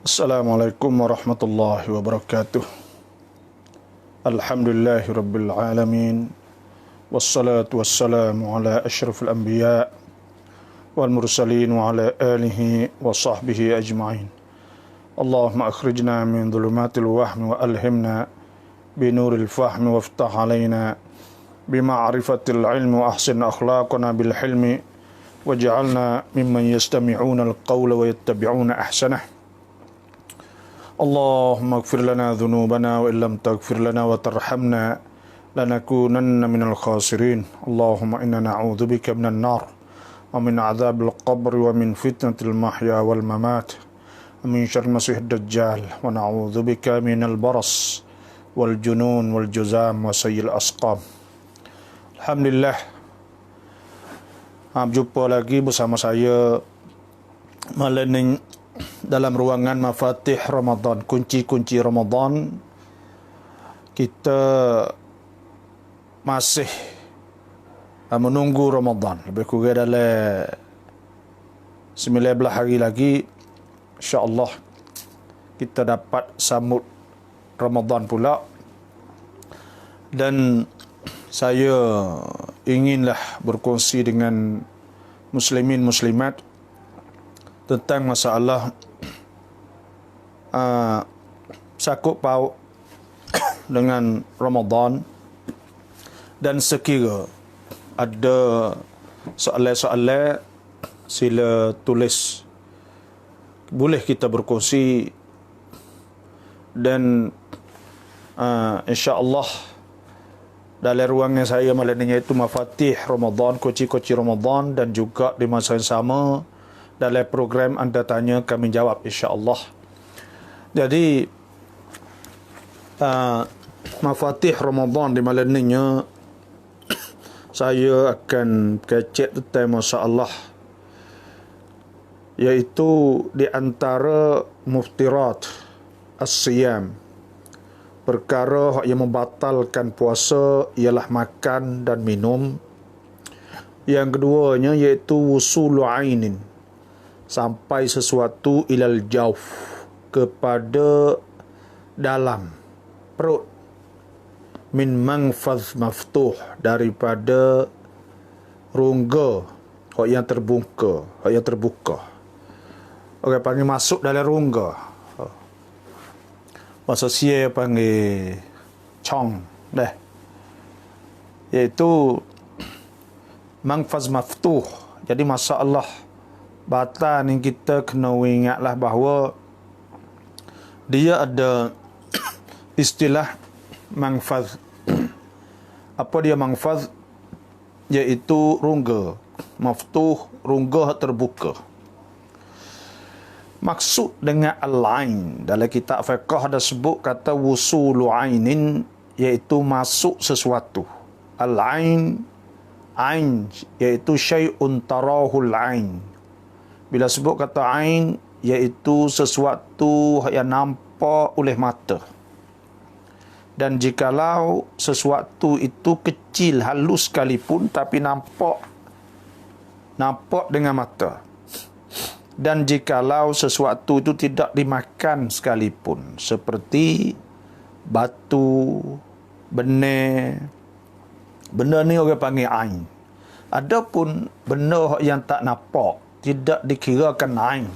Assalamualaikum warahmatullahi wabarakatuh. Alhamdulillahi rabbil alamin. Wassalatu wassalamu ala asyrafil anbiya wal mursalin wa ala alihi wa sahbihi ajma'in. Allahumma akhrijna min dhulumatil wahmi wa alhimna binuril fahmi waftah alaina bima'rifatil ilmi wa ahsin akhlaqana bil hilmi waj'alna mimman yastami'una al-qawla wa yattabi'una ahsanah. Allahumma ighfir lana dhunubana wa illam taghfir lana wa tarhamna lanakunanna minal khasirin. Allahumma inna na'udzubika minan nar wa min adzabil qabri wa min fitnatil mahya wal mamat wa min syarril masiihid dajjal wa na'udzubika minal baras wal junun wal juzam wa sayyil asqam. Alhamdulillah, berjumpa lagi bersama saya malam ini dalam ruangan Mafatih Ramadan, kunci-kunci Ramadan. Kita masih menunggu Ramadan, lebih kurang dalam 19 hari lagi insya-Allah kita dapat sambut Ramadan pula. Dan saya inginlah berkongsi dengan muslimin muslimat tentang masalah sakut paut dengan Ramadan, dan sekira ada soalan-soalan sila tulis, boleh kita berkongsi. Dan insya-Allah dalam ruangan saya malam ini, iaitu Mafatih Ramadan, kunci-kunci Ramadan, dan juga di masa yang sama dalam program Anda Tanya Kami Jawab, insya-Allah. Jadi Mafatih Ramadan di malam ini saya akan kecek tentang masalah, iaitu di antara muftirat as-siyam, perkara yang membatalkan puasa ialah makan dan minum. Yang keduanya iaitu wusulu ainin, sampai sesuatu ilal jauf, kepada dalam perut, min mangfaz maftuh, daripada rongga yang terbuka, orang panggil masuk dalam rongga. Bahasa Sia panggil chong dah, iaitu mangfaz maftuh. Jadi masalah batal ni kita kena ingatlah bahawa dia ada istilah mangfaz. Apa dia mangfaz? Iaitu rongga maftuh, rongga terbuka. Maksud dengan al-ain, dalam kitab fiqh ada sebut kata wusulu ainin, iaitu masuk sesuatu. Al-ain, ain iaitu syai'un tarahul ain. Bila sebut kata ain, iaitu sesuatu yang nampak oleh mata. Dan jikalau sesuatu itu kecil, halus sekalipun, tapi nampak dengan mata. Dan jikalau sesuatu itu tidak dimakan sekalipun, seperti batu, benda ni orang panggil ain. Adapun benda yang tak nampak, tidak dikirakan ain.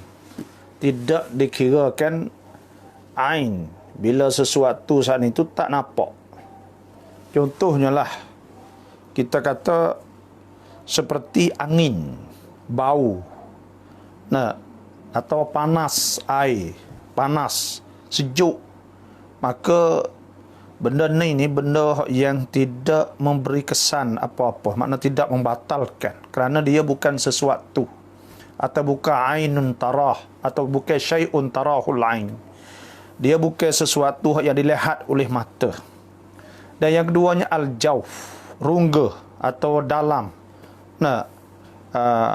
Tidak dikirakan ain bila sesuatu saat itu tak nampak. Contohnya lah, kita kata seperti angin, bau, atau panas air, panas, sejuk. Maka benda ni benda yang tidak memberi kesan apa-apa, makna tidak membatalkan, kerana dia bukan sesuatu, atau bukan ainun tarah, atau bukan syai'un tarahul ain. Dia bukan sesuatu yang dilihat oleh mata. Dan yang keduanya al-jauf, rongga atau dalam.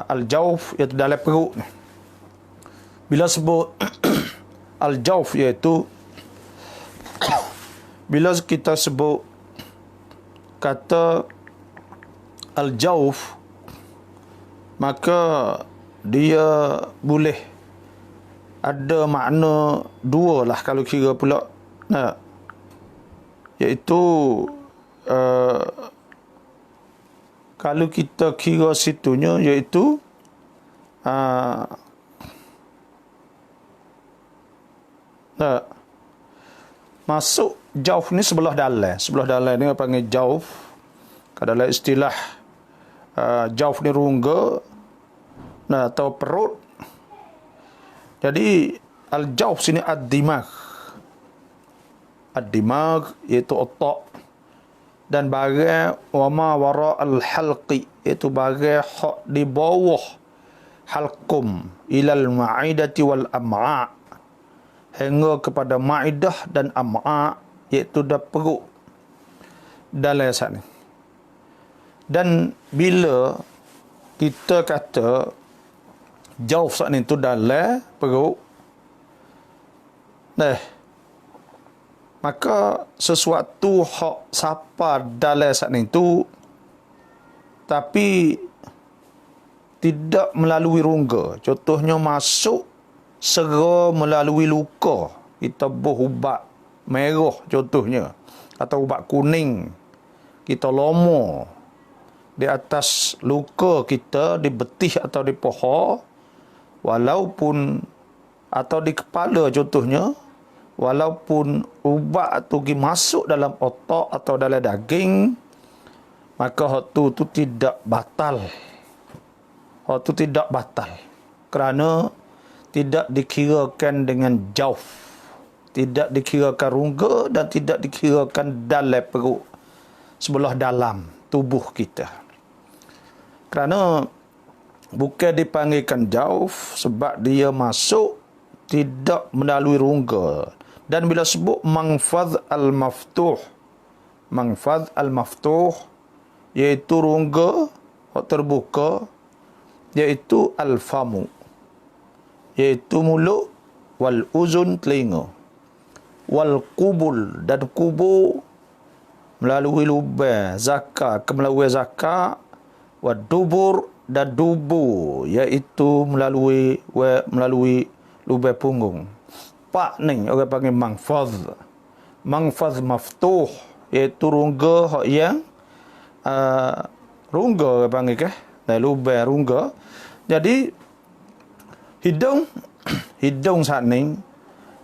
Al-jauf iaitu dalam perut. Bila sebut al-jauf, iaitu bila kita sebut kata al-jauf, maka dia boleh ada makna dua lah kalau kira pula. Nah, iaitu kalau kita kira situnya iaitu masuk jauf ni sebelah dalam ni panggil jauf. Dalam istilah jauf ni rongga atau perut. Jadi al-jauf sini ad-dimag iaitu otak, dan bahagian wama wara al-halqi iaitu bahagian hak di bawah halqum ilal ma'idati wal am'a, hingga kepada ma'idah dan am'a iaitu dah perut dalam sana. Dan bila kita kata jauf saat ni tu dalam perut, maka sesuatu hak sapa dalam saat ni tu tapi tidak melalui rongga. Contohnya masuk segera melalui luka, kita buh ubat merah contohnya, atau ubat kuning kita lomo di atas luka kita, di betih atau di paha, walaupun atau di kepala contohnya, walaupun ubat tu pergi masuk dalam otak atau dalam daging, maka hak tu tidak batal. Hak tu tidak batal kerana tidak dikirakan dengan jauf, tidak dikirakan rongga dan tidak dikirakan dalam perut, sebelah dalam tubuh kita. Kerana bukan dipanggilkan jauf sebab dia masuk tidak melalui rongga. Dan bila sebut mangfaz al-maftuh, iaitu rongga terbuka, iaitu al-famu, iaitu mulut, wal uzun telinga, wal qubul dan kubur melalui lubang zakar, melalui zakar, wad dubur dan dubur iaitu melalui lubang punggung. Pak ni orang panggil mangfaz maftuh, iaitu rongga yang rongga orang panggil dan lubang rongga. Jadi hidung saat ni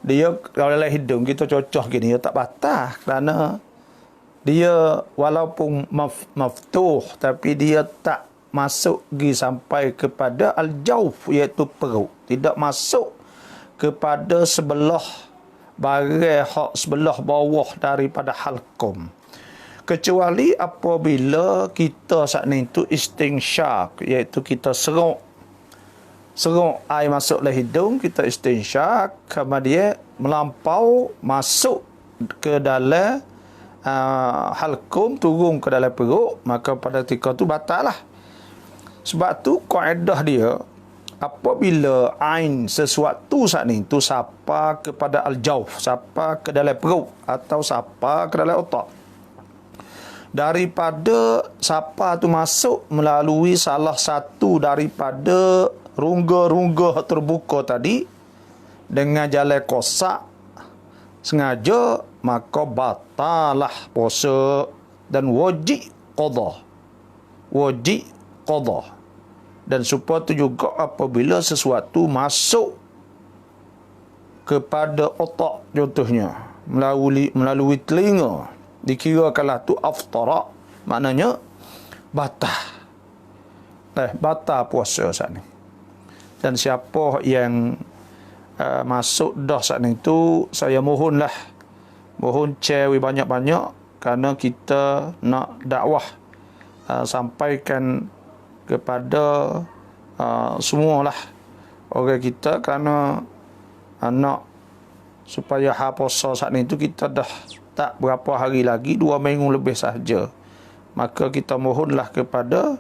dia, kalau dalam hidung kita cocok gini, dia tak patah kerana dia walaupun maftuh tapi dia tak masuk pergi sampai kepada al-jauf iaitu perut, tidak masuk kepada sebelah bahagian hak sebelah bawah daripada halqum, kecuali apabila kita saat ni tu istinsyak, iaitu kita serok air masuk dalam hidung, kita istinsyak, kemudian melampau masuk ke dalam halqum, turun ke dalam perut, maka pada ketika tu batal lah. Sebab tu kaedah dia, apabila ain sesuatu saat ni tu sapa kepada al-jauf, sapa ke dalam perut atau sapa ke dalam otak, daripada sapa tu masuk melalui salah satu daripada rongga-rongga terbuka tadi dengan jalan kosak sengaja, maka batalah puasa dan wajib qadha. Dan supaya tu juga apabila sesuatu masuk kepada otak contohnya melalui telinga, dikirakanlah tu aftara, maknanya batal puasa saat ni. Dan siapa yang masuk dah saat ni tu, saya mohon share banyak-banyak, kerana kita nak dakwah sampaikan kepada semualah orang kita, kerana nak supaya puasa saat ni tu kita dah tak berapa hari lagi, 2 minggu lebih sahaja. Maka kita mohonlah kepada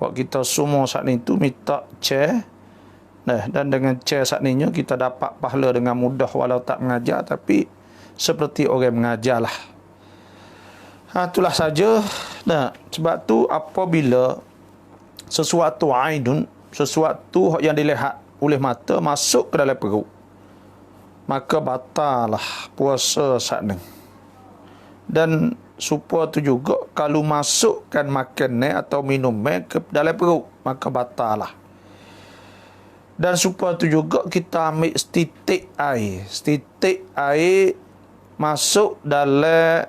kita semua saat ni tu minta share. Dan dengan share saat ni kita dapat pahala dengan mudah, walau tak mengajar tapi seperti orang mengajar lah. Itulah saja. Sebab tu apabila sesuatu ainun, sesuatu yang dilihat oleh mata masuk ke dalam perut, maka batalah puasa saat ni. Dan supaya tu juga kalau masukkan makan atau minum ke dalam perut, maka batalah. Dan supaya tu juga kita ambil setitik air masuk dalam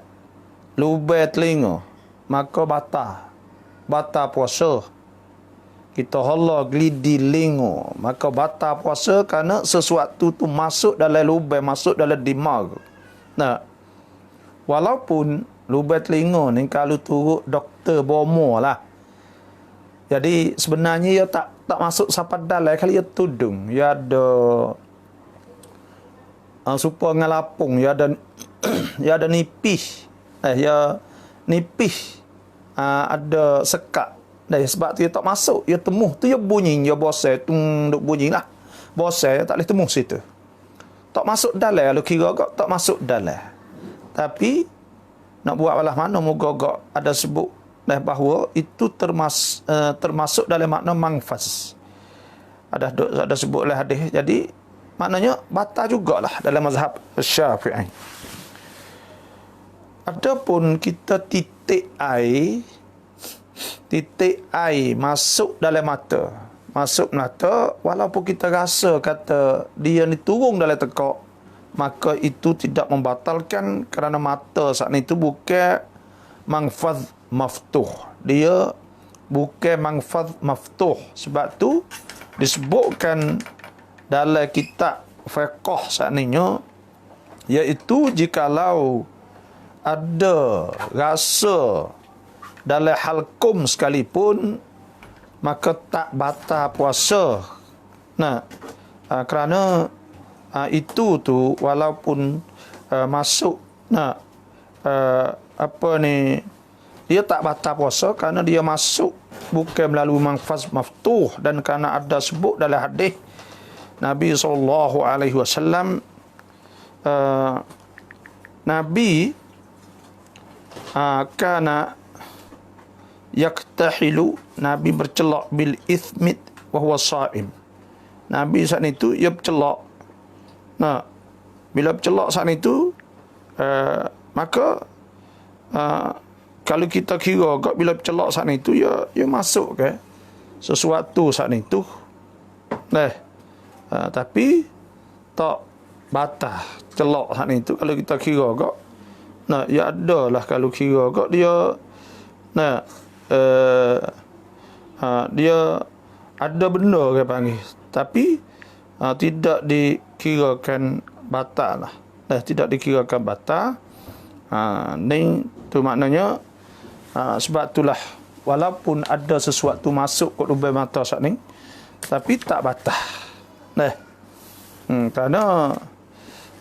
lubang telinga, maka batal puasa. Kita hala gelidi lingo, maka batal puasa kerana sesuatu tu masuk dalam lubang, masuk dalam dimag. Nah, walaupun lubang telinga ni kalau turut doktor bomo lah. Jadi sebenarnya ia tak masuk sampai dalam, kalau ia tudung, ia ada supaya ngalapung, ia ada ia ada nipis. Ia nipis, ada sekat. Sebab tu dia tak masuk, dia temuh tu dia bunyi, dia bosai duk bunyi lah. Bosai tak boleh temuh situ. Tak masuk dalam, kalau kira agak tak masuk dalam. Tapi nak buat balas mana moga-moga ada sebut bahawa itu termasuk dalam makna mangfaz. Ada sebutlah hadis. Jadi maknanya batal jugalah dalam mazhab Syafi'i. Adapun kita titik air masuk dalam mata, walaupun kita rasa kata dia ni turun dalam tekak, maka itu tidak membatalkan kerana mata saat itu bukan mangfaz maftuh. Dia bukan mangfaz maftuh. Sebab tu disebutkan dalam kitab fiqh saat ini, iaitu jikalau ada rasa dalam halkum sekalipun, maka tak batal puasa. Kerana itu tu walaupun masuk dia tak batal puasa kerana dia masuk bukan melalui mangfaz maftuh, dan kerana ada sebut dalam hadis Nabi SAW, Nabi kana yaktahilu, Nabi bercelak bil ithmit wa huwa sha'im. Nabi saat itu ia bercelak. Bila bercelak saat itu, maka kalau kita kira bila bercelak saat itu, ia masuk ke sesuatu saat itu. Tapi tak batal celak saat itu kalau kita kira ya adalah kalau kira dia dia ada benda ke panggil, tapi tidak dikirakan batal lah. Tidak dikirakan batal. Ni tu maknanya sebab itulah walaupun ada sesuatu masuk ke lubang mata saat ni, tapi tak batal. Kerana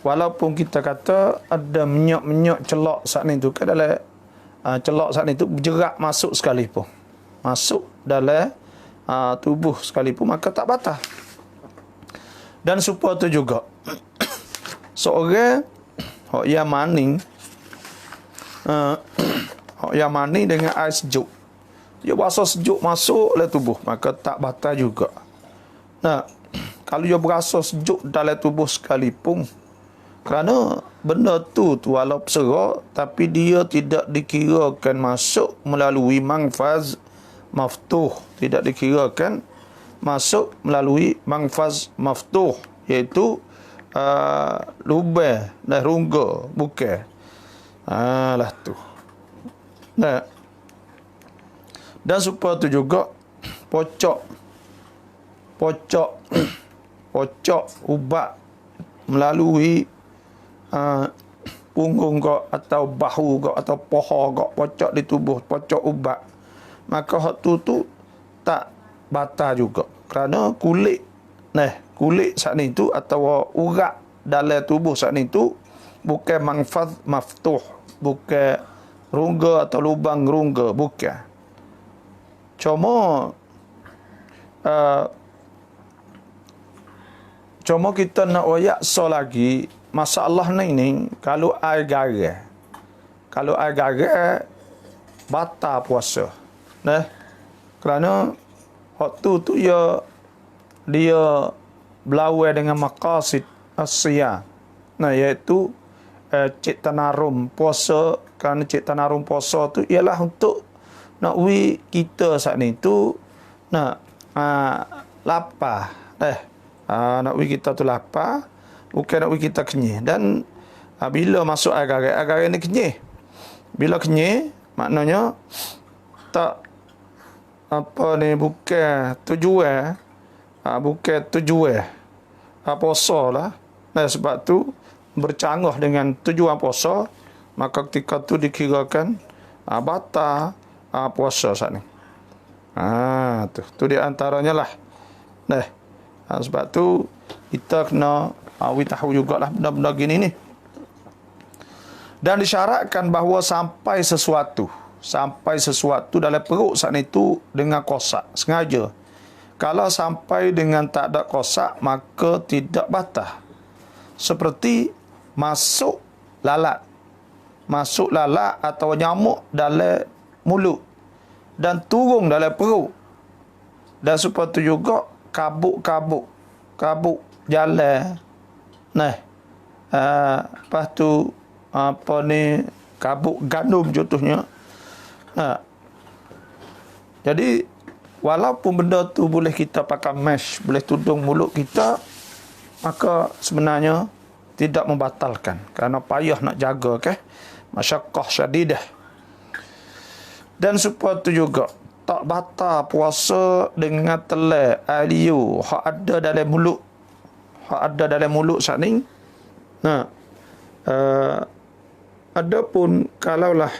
walaupun kita kata ada minyak celak saat ni tu, kan dalam celak saat itu berjerak masuk sekalipun, masuk dalam tubuh sekalipun, maka tak batal. Dan supaya tu juga seorang yang mani dengan air sejuk, dia berasa sejuk masuk dalam tubuh, maka tak batal juga. Kalau dia berasa sejuk dalam tubuh sekalipun, kerana benda tu walaupun serak, tapi dia tidak dikirakan masuk melalui mangfaz maftuh. Tidak dikirakan masuk melalui mangfaz maftuh, iaitu lubang dan rongga, bukan. Lah tu. Dan supaya tu juga pocok ubat melalui punggung kau atau bahu kau atau paha kau, pocok di tubuh, pocok ubat, maka hak tu tak batal juga. Kerana kulit saat ni tu atau urat dalam tubuh saat ni tu bukan mangfaz maftuh, bukan rongga atau lubang rongga, bukan. Cuma kita nak wayak lagi masalah ni kalau air garam batal puasa. Kerana waktu tu dia berlawan dengan maqasid as-siyam. Nah, iaitu cipta narum puasa. Kerana cipta narum puasa tu ialah untuk nak kita saat ni tu nak lapar. Nak kita tu lapar, bukan nak kita kenyih. Dan bila masuk agar-agar ni kenyih. Bila kenyih, maknanya tak bukan tujuan puasa lah. Sebab tu bercanggah dengan tujuan puasa, maka ketika tu dikirakan batal puasa saat ni. Tu di antaranya lah. Sebab tu kita kena tahu jugalah benda-benda gini ni. Dan disyaratkan bahawa sampai sesuatu dalam perut saat itu dengan kosak sengaja. Kalau sampai dengan tak ada kosak, maka tidak batal. Seperti masuk lalat atau nyamuk dalam mulut dan turun dalam perut. Dan seperti juga kabuk jalan. Lepas tu kabuk gandum contohnya. Jadi walaupun benda tu boleh kita pakai mesh, boleh tudung mulut kita, maka sebenarnya tidak membatalkan, kerana payah nak jaga masyaqqah syadidah. Dan supaya tu juga tak batal puasa dengan telai aliu hak ada dalam mulut saat ni. Adapun kalaulah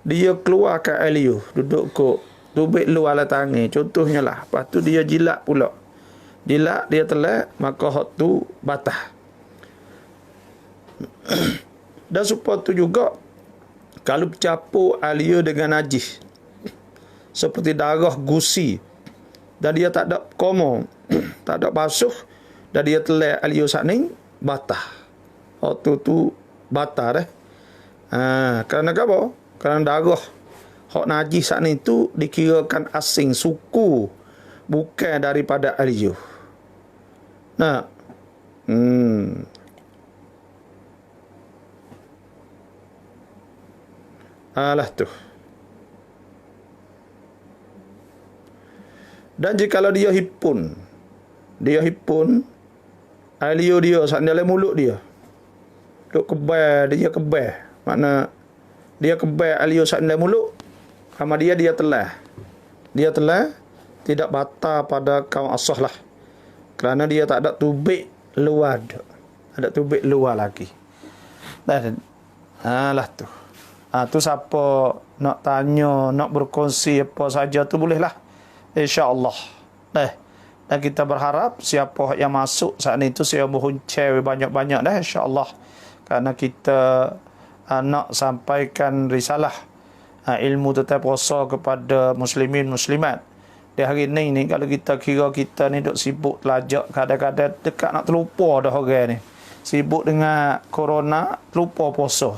dia keluarkan aliu duduk kok tubik luar lah tangan contohnya lah, lepas tu dia jilat pula, dia telai, maka hak tu batal. Dan supaya tu juga kalau bercampur alia dengan najis seperti darah gusi dan dia tak ada komo tak ada basuh dan dia telai alia saat ni, batal. Hak tu batal kerana apa? Kerana darah hak najis saat ni tu dikirakan asing suku, bukan daripada alia. Alah tu. Dan jikalau dia hipun alio dia saat dalam mulut dia duk kebal, makna dia kebal alio saat dalam mulut, sama dia telah tidak batal pada kaum asah lah, kerana dia tak ada tubik luar, ada tubik luar lagi. Alah tu. Tu siapa nak tanya, nak berkongsi apa saja tu bolehlah, insya-Allah. Dan kita berharap siapa yang masuk saat ni tu saya berhuncai banyak-banyak dah, insya-Allah. Kerana kita nak sampaikan risalah ilmu tentang puasa kepada muslimin muslimat. Di hari ni kalau kita kira kita ni duk sibuk telajak, kadang-kadang dekat nak terlupa dah orang ni. Sibuk dengan corona, terlupa puasa.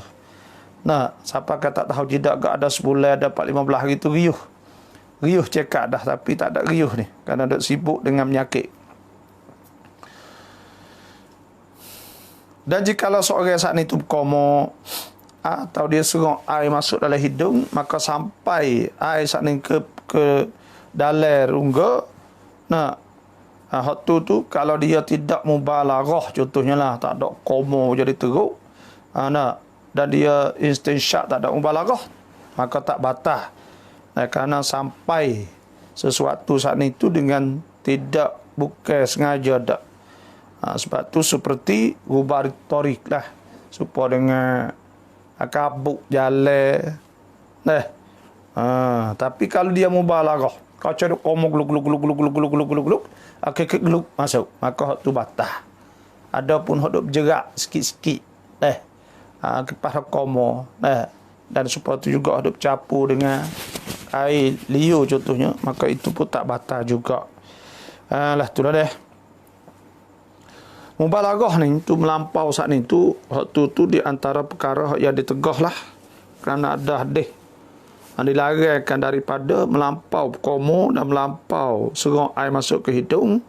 Siapa kata tak tahu tidak ada sebulan, ada 4-15 hari tu riuh cekak dah, tapi tak ada riuh ni kerana duk sibuk dengan penyakit. Dan jikalau seorang saat ni tu berkoma atau dia serang air masuk dalam hidung, maka sampai air saat ni ke dalam rongga, hak tu kalau dia tidak mubalaghah contohnya lah, tak ada koma jadi teruk, dan dia istinsyak tak ada mubalaghah, maka tak batal. Kerana sampai sesuatu saat itu dengan tidak, bukan sengaja dak. Sebab tu seperti gubar torik lah, supaya dengan kabuk jalan. Tapi kalau dia mubalaghah, kau cari komo gluk gluk masuk, maka hak tu batal. Adapun hak duk bergerak sikit-sikit kepada komo, dan supaya tu juga ada bercampur dengan air liur contohnya, maka itu pun tak batal juga. Tu lah deh. Mubalaghah ni tu melampau saat ni tu, hak tu di antara perkara yang ditegah lah, kerana ada hadis dilarangkan daripada melampau komo dan melampau serang air masuk ke hidung.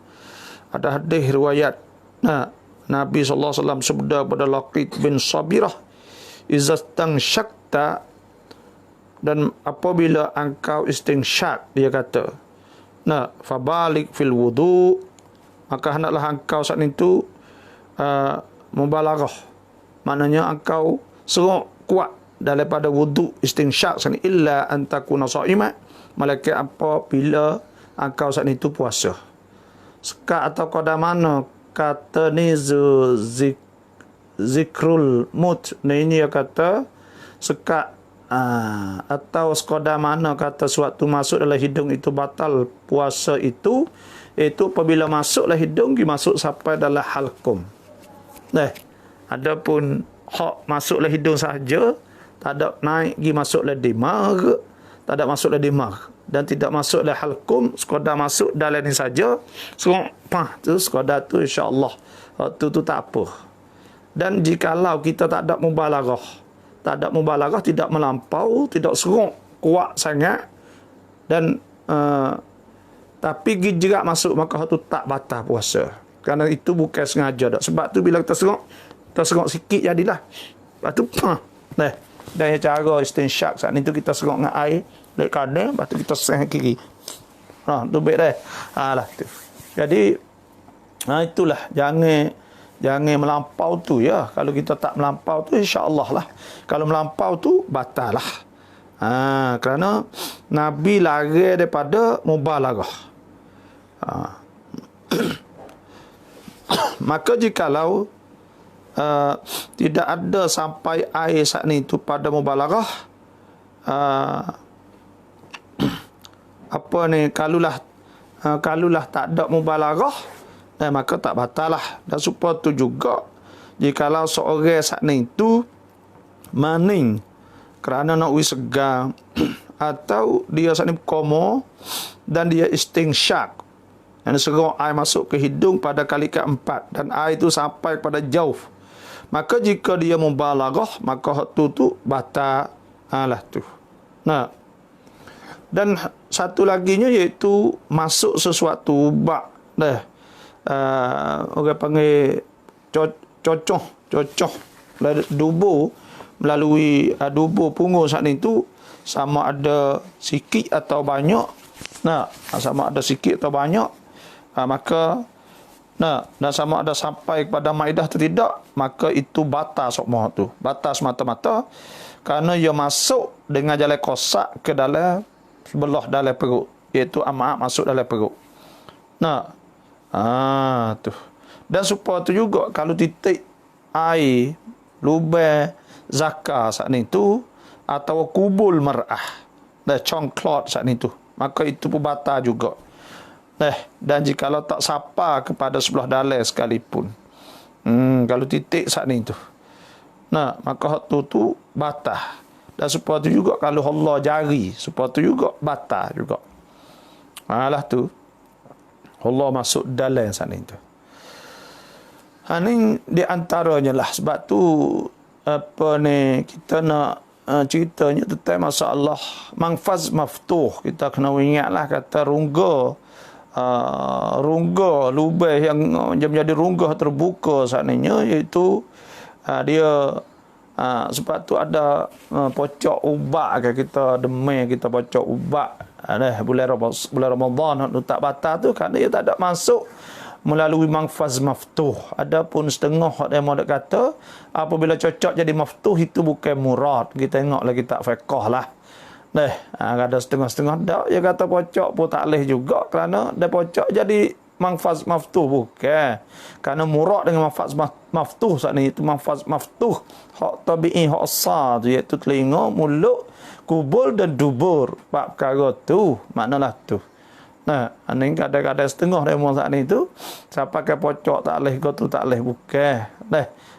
Ada hadis riwayat Nabi SAW sebda pada Laqit bin Sabirah, izastang syakta, dan apabila engkau istingsyak, dia kata, nah, fabalik fil wudu, maka hendaklah engkau saat itu mubalaghah. Maknanya engkau serok kuat daripada wudu istingsyak sini, illa antakuna sha'ima, malaikat apabila engkau saat itu puasa. Sekat atau qada mana kata ni zikrul mut. Nah, ini dia kata sekat atau sekadar mana kata suatu masuk dalam hidung itu batal puasa itu, iaitu apabila masuklah hidung masuk sampai dalam halkum. Nah, adapun hak masuklah hidung saja, tak ada naik pergi masuklah dimag, tak ada masuklah dimag, dan tidak masuklah halkum, sekadar masuk dalam ni saja, serong pah tu sekadar tu, insya-Allah waktu tu tak apa. Dan jikalau kita tak ada mubalaghah, tidak melampau, tidak serong kuat sangat, dan tapi gejak masuk, maka itu tak batal puasa. Kerana itu bukan sengaja dak. Sebab tu bila kita serong sikit jadilah. Lepas tu nah, dan cara istinsyak saat itu kita serong dengan air dekat kanan, lepas tu kita serong kiri. Tu baik dah. Lah tu. Jadi itulah, jangan melampau tu ya. Kalau kita tak melampau tu, insya-Allah lah. Kalau melampau tu batal lah. Kerana Nabi lari daripada mubalaghah. Maka jikalau tidak ada sampai air saat ni tu pada mubalaghah, apa ni, kalulah tak ada mubalaghah, maka tak batal lah. Dan supaya tu juga, jikalau seorang saat ni tu maning kerana nak uji segar, atau dia saat ni koma dan dia istingsyak, yang serong air masuk ke hidung pada kali keempat, dan air itu sampai pada jauh, maka jika dia mubalaghah, maka tu batal lah tu. Nah, dan satu laginya iaitu masuk sesuatu ubat. Orang panggil cocoh dubur, melalui dubur punggung saat itu, sama ada sikit atau banyak. Sama ada sikit atau banyak, maka dan sama ada sampai kepada maidah atau tidak, maka itu batal semua tu. Batal semata-mata kerana ia masuk dengan jalan kosak ke dalam sebelah dalam perut, iaitu masuk dalam perut. Tu. Dan supaya tu juga, kalau titik air lubang zakar saat ni tu, atau kubul mar'ah, congklot saat ni tu, maka itu pun batal juga. Dan jikalau tak sapa kepada sebelah dalam sekalipun, kalau titik saat ni tu, maka tu batal. Dan supaya tu juga, kalau Allah jari, supaya tu juga batal juga. Lah tu, Allah masuk dalam sana itu. Ini di antaranya lah. Sebab tu apa ni, kita nak ceritanya tentang masalah manfaz maftuh. Kita kena ingatlah kata rungga lubang yang menjadi rungga terbuka sananya, iaitu dia sebab tu ada pocok ubat ke, kita demam, kita pocok ubat bulan Ramadan tu tak batal tu, kerana dia tak ada masuk melalui manfaz maftuh. Adapun setengah yang mau kata apabila cocok jadi maftuh, itu bukan murad. Kita tengok lagi tak fiqh lah. Ada setengah-setengah dak, dia kata pocok pun tak leh juga, kerana dia pocok jadi manfaz maftuh, bukan. Kerana murad dengan manfaz maftuh saat ni, itu manfaz maftuh hak tabi'i, hak asal tu, iaitu telinga, mulut, kubul dan dubur. Bab perkara tu, maknalah tu. Ini kadang-kadang setengah demo saat ni tu, siapa ke pocok tak leh, kau tu tak leh, bukan.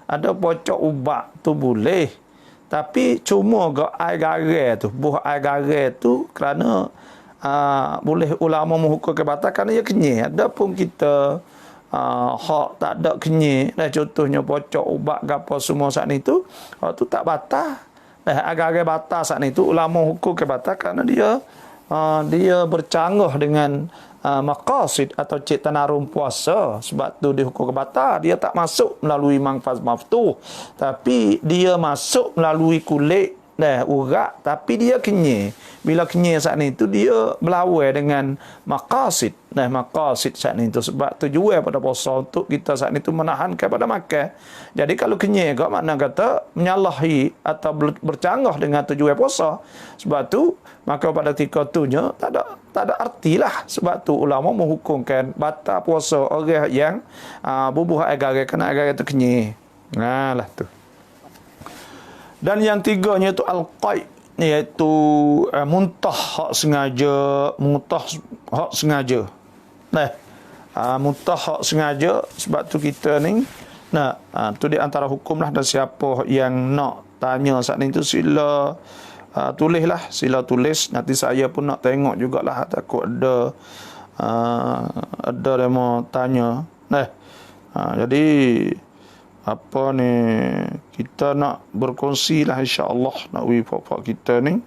Ada pocok ubat tu boleh, tapi cuma ke air garam tu, buah air garam tu, kerana boleh ulama menghukum ke batal kerana ia kenyir. Adapun kita hak tak ada kenyir, contohnya pocok ubat ke apa semua saat ni tu, hak tu tak batal. Agar batal saat ni tu ulama hukum ke batal kerana dia dia bercanggah dengan maqasid atau cik tanarum puasa, sebab tu dia hukum batal. Dia tak masuk melalui manfaz maftuh, tapi dia masuk melalui kulit urat, tapi dia kenyir. Bila kenyir saat ni tu dia berlawan dengan maqasid. Maqasid saat ni tu, sebab tujuan pada puasa untuk kita saat ni tu menahankan pada makan. Jadi kalau kenyir kau makna kata menyalahi atau bercanggah dengan tujuan puasa. Sebab tu maka pada ketika tu nya tak ada artilah. Sebab tu ulama menghukumkan batal puasa orang yang bubuh agar kena agar tu kenyir. Lah tu. Dan yang tiganya itu al-qai, iaitu muntah hak sengaja, muntah hak sengaja. Muntah hak sengaja, sebab tu kita ni tu di antara hukum lah. Dan siapa yang nak tanya saat ni tu sila tulislah, sila tulis. Nanti saya pun nak tengok jugalah, takut ada yang mau tanya. Jadi apa ni, kita nak berkongsi lah, insya-Allah nak wifak kita ni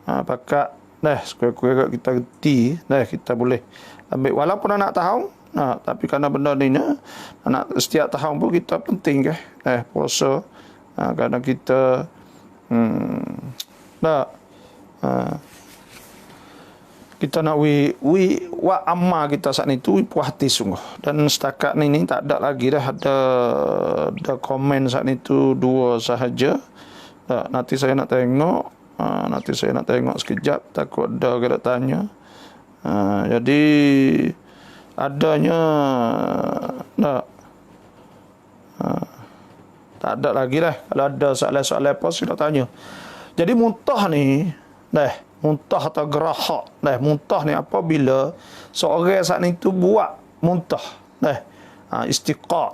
pakat sekurang-kurang kita reti, kita boleh ambil walaupun nak tahu, tapi kerana benda ni nak setiap tahun pun kita penting puasa, kadang kita kita nak wa amma kita saat ni tu puas hati sungguh. Dan setakat ni tak ada lagi dah ada komen saat ni tu 2 sahaja. Nanti saya nak tengok, sekejap, takut ada kena tanya. Jadi adanya tak ada lagi lah. Kalau ada soalan-soalan apa sila tanya. Jadi muntah ni muntah atau gerahak. Muntah ni apabila seorang saat ni tu buat muntah. Istiqa.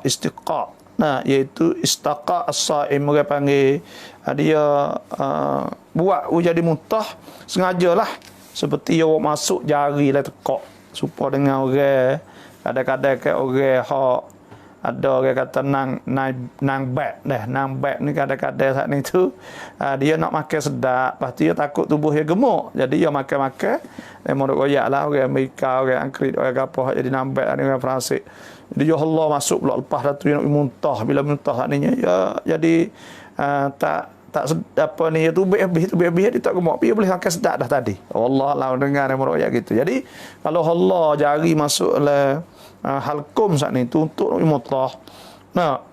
Iaitu istaqa as-saim, orang panggil dia buat jadi muntah sengajalah, seperti awak masuk jari lah tekak supaya dengan orang, kadang-kadang ke orang hak ada orang kata nang beg ni kadang-kadang saat ni tu dia nak makan sedap, lepas tu dia takut tubuh dia gemuk, jadi dia makan memang duk royak lah. Orang Amerika, orang Angkrit, orang apa jadi nang beg ni, orang Perancis. Jadi ya Allah masuk pula lepas dah tu dia nak muntah. Bila muntah saat ni ya jadi tak sedap apa ni, tu habis dia tak gemuk, dia boleh makan sedap dah tadi. Allah lah dengar yang royak gitu. Jadi kalau Allah jari masuk le halkum saat ni tu untuk mutah,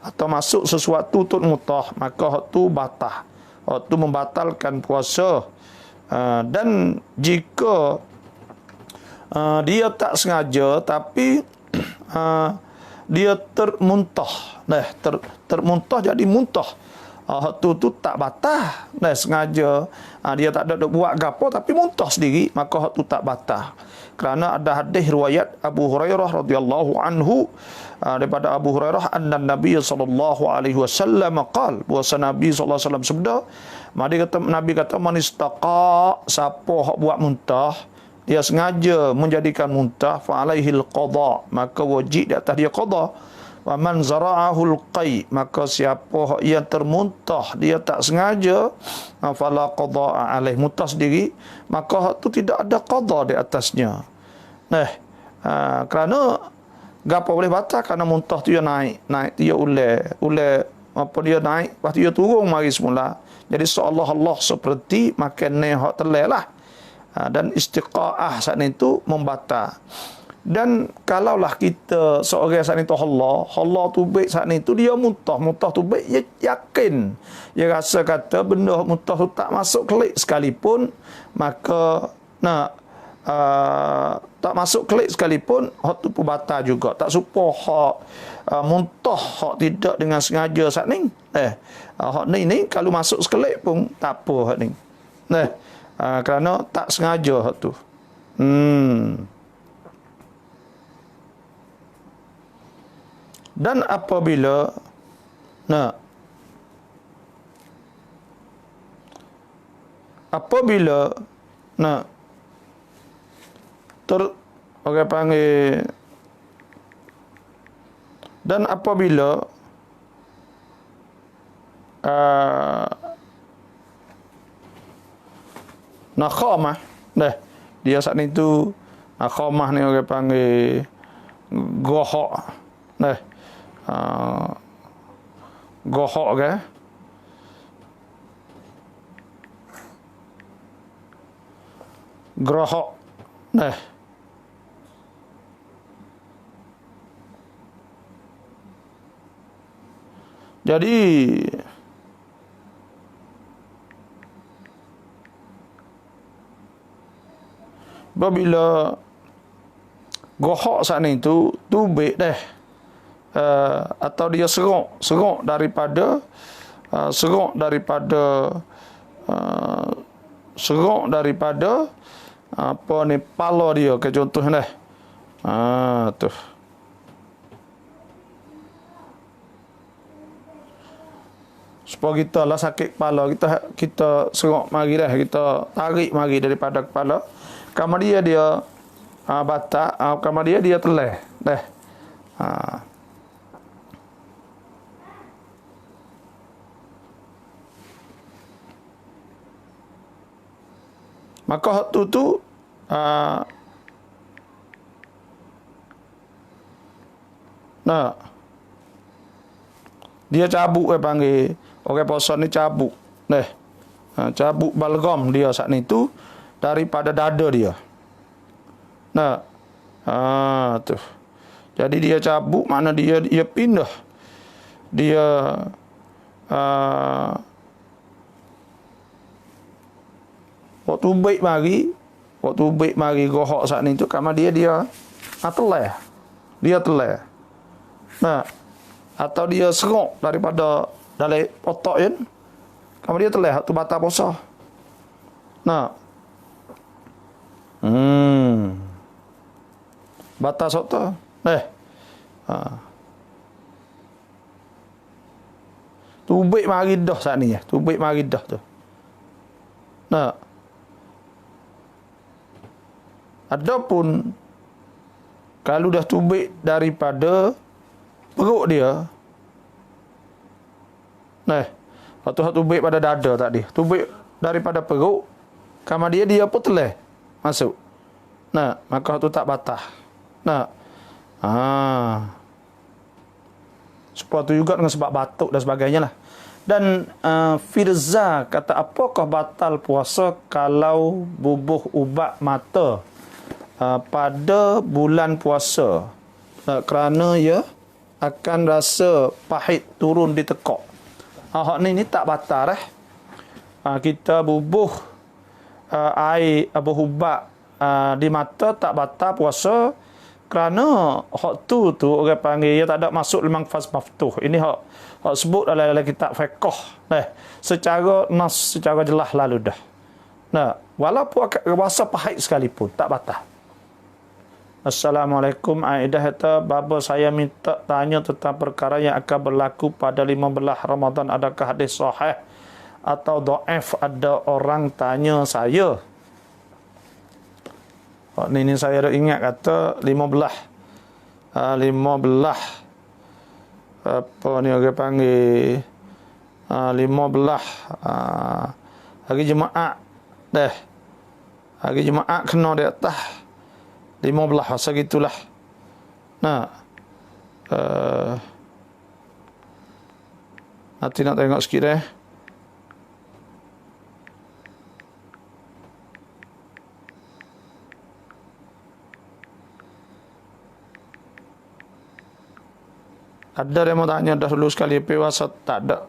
atau masuk sesuatu untuk mutah, maka hak tu batal, hak tu membatalkan puasa. Dan jika dia tak sengaja tapi dia termuntah, termuntah jadi muntah, hak tu tak batal. Sengaja dia tak ada buat gapo tapi muntah sendiri, maka hak tu tak batal. Kerana ada hadis riwayat Abu Hurairah radhiyallahu anhu, daripada Abu Hurairah anna Nabi sallallahu alaihi wasallam qala, bahwa Nabi sallallahu alaihi wasallam sabda, Nabi kata man istaqa, siapa hak buat muntah, dia sengaja menjadikan muntah, fa alaihil qada, maka wajib di atas dia qada. Wa man zara'ahul qai, maka siapa yang termuntah dia tak sengaja, fala qada alaih, muntah sendiri, maka tu tidak ada qada di atasnya. Kerana gapo boleh batal, kerana muntah tu dia naik dia ulai apa dia naik, lepas tu dia turun mari semula. Jadi seolah-olah seperti makan ni hak telai lah. Dan istiqa'ah saat itu membatal. Dan kalaulah kita seorang saat itu Allah tu baik saat itu dia muntah tu baik, dia yakin, dia rasa kata benda muntah tu tak masuk kelik sekalipun, maka tak masuk kelik sekalipun, hak tu pun batal juga. Tak supo hak muntah hak tidak dengan sengaja saat ni. Hak ni kalau masuk sekelik pun tak apa hak ni. Kerana tak sengaja hak tu. Dan apabila orang panggil, dan apabila nakhamah, Dia saat itu khamah ni orang panggil gohok. Nah. Gohok ke? Grohok. Nah. Jadi apabila gohok saat itu tubik deh, atau dia serok daripada apa ni pala dia ke contoh deh. Tuh. Supaya kita lah sakit kepala, kita serok mari dah, kita tarik mari daripada kepala. Kemudian dia batak, kemudian dia teleh dah. Maka waktu tu dia cabuk panggil orang poson ni cabuk. Cabuk balgam dia saat itu daripada dada dia. Tuh. Jadi dia cabuk, mana dia pindah. Dia waktu baik mari gohok saat itu, karena dia teleh. Dia teleh. Atau dia serok daripada dalam otak kan. Kamu dia teleh tu batal puasa. Batal sota. Tubik mari dah saat ni ya. Tubik mari dah tu. Adapun kalau dah tubik daripada perut dia. Waktu tubik pada dada tadi. Tubik daripada perut. Kemudian dia pun teleh masuk. Maka tu tak batah. Sebab tu juga dengan sebab batuk dan sebagainya lah. Dan Firza kata, apakah batal puasa kalau bubuh ubat mata pada bulan puasa? Kerana ia akan rasa pahit turun di tekak. Hak ni tak batal kita bubuh air ubat di mata tak batal puasa, kerana hak tu orang panggil ia tak ada masuk dalam faz maftuh. Ini hak sebut dalam kitab fiqh. Secara jelas lalu dah. Walaupun rasa pahit sekalipun tak batal. Assalamualaikum. Aidah kata, bapa saya minta tanya tentang perkara yang akan berlaku pada 15 Ramadan. Adakah hadis sahih atau dhaif? Ada orang tanya saya. Ini saya ada ingat kata 15 apa ni orang panggil 15 hari Jumaat dah. Hari Jumaat kena di atas 15 masa gitulah. Nanti nak tengok sikit Ada yang mau tanya dah dulu sekali puasa tak ada.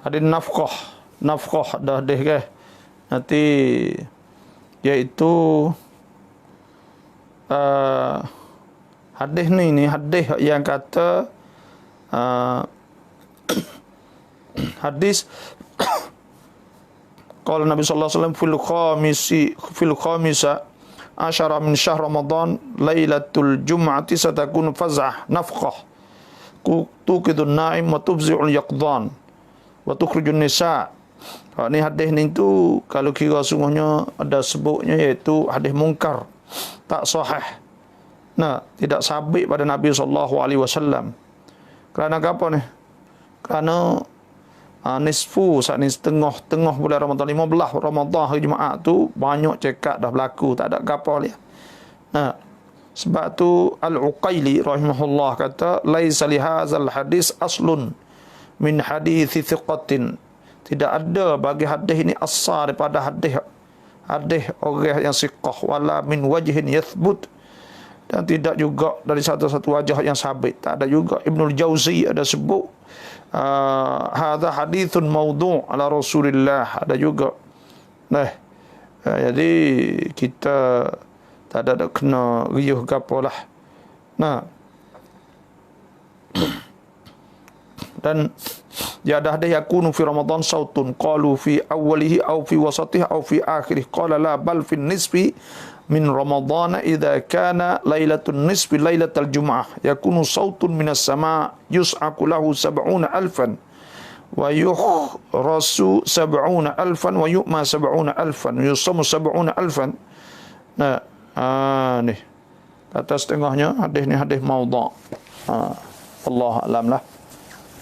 Ada nafkah dah deh ke. Nanti iaitu hadis ni hadis yang kata hadis qala Nabi sallallahu alaihi wasallam fil khamisa asyara min syahr Ramadan lailatul jum'ati satakun faz'ah nafqah tuqidun na'im wa tubzi'ul yaqdan wa tukhrijun nisa'. Ni hadis ni tu kalau kira sungguhnya ada sebutnya iaitu hadis mungkar, tak sahih. Tidak sabit pada Nabi sallallahu alaihi wasallam. Kerana apa ni? Kerana nisfu saat ni tengah bulan Ramadan 15 Ramadan hari Jumaat tu banyak cekak dah berlaku, tak ada gapo dia. Sebab tu Al-Uqaili rahimahullah kata laisa li hadzal hadis aslun min hadits thiqatin. Tidak ada bagi hadis ini asal daripada hadis orang yang siqah, wala min wajhin yathbut, dan tidak juga dari satu-satu wajah yang sabit. Tak ada juga. Ibnul Jauzi ada sebut hadza hadithun mawdu' ala Rasulillah, ada juga. Jadi kita tak ada kena riuh ke apalah. Dan ya ada yakunu fi Ramadan sautun qalu fi awwalihi aw fi wasatihi aw fi akhirih qala la bal fi nisfi min Ramadan idza kana lailatun nisfi lailatal jum'ah yakunu sautun minas sama' yus'aqu lahu 70,000 wa yuhrasu 70,000 wa yu'ma 70,000 yusamu 70,000. Ni kata setengahnya hadis ni hadis maudha'. Allah alam lah.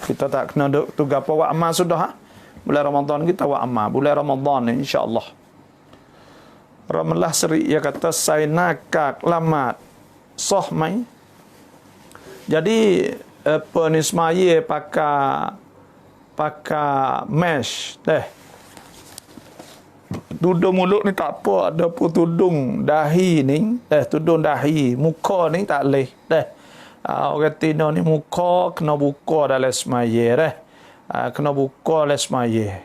Kita tak kena duk tu gapo wa amal sudah. Bulan Ramadan kita wa amal. Bulan Ramadan ni insya-Allah. Ramlah Seri dia kata saya nakak lamat sah mai. Jadi apa ni semaya pakai mesh tudung mulut ni tak apa, ada pun tudung dahi ni, tudung dahi, muka ni tak leh. Orang Tino ni muka kena buka dalam semaya kena buka dalam semaya.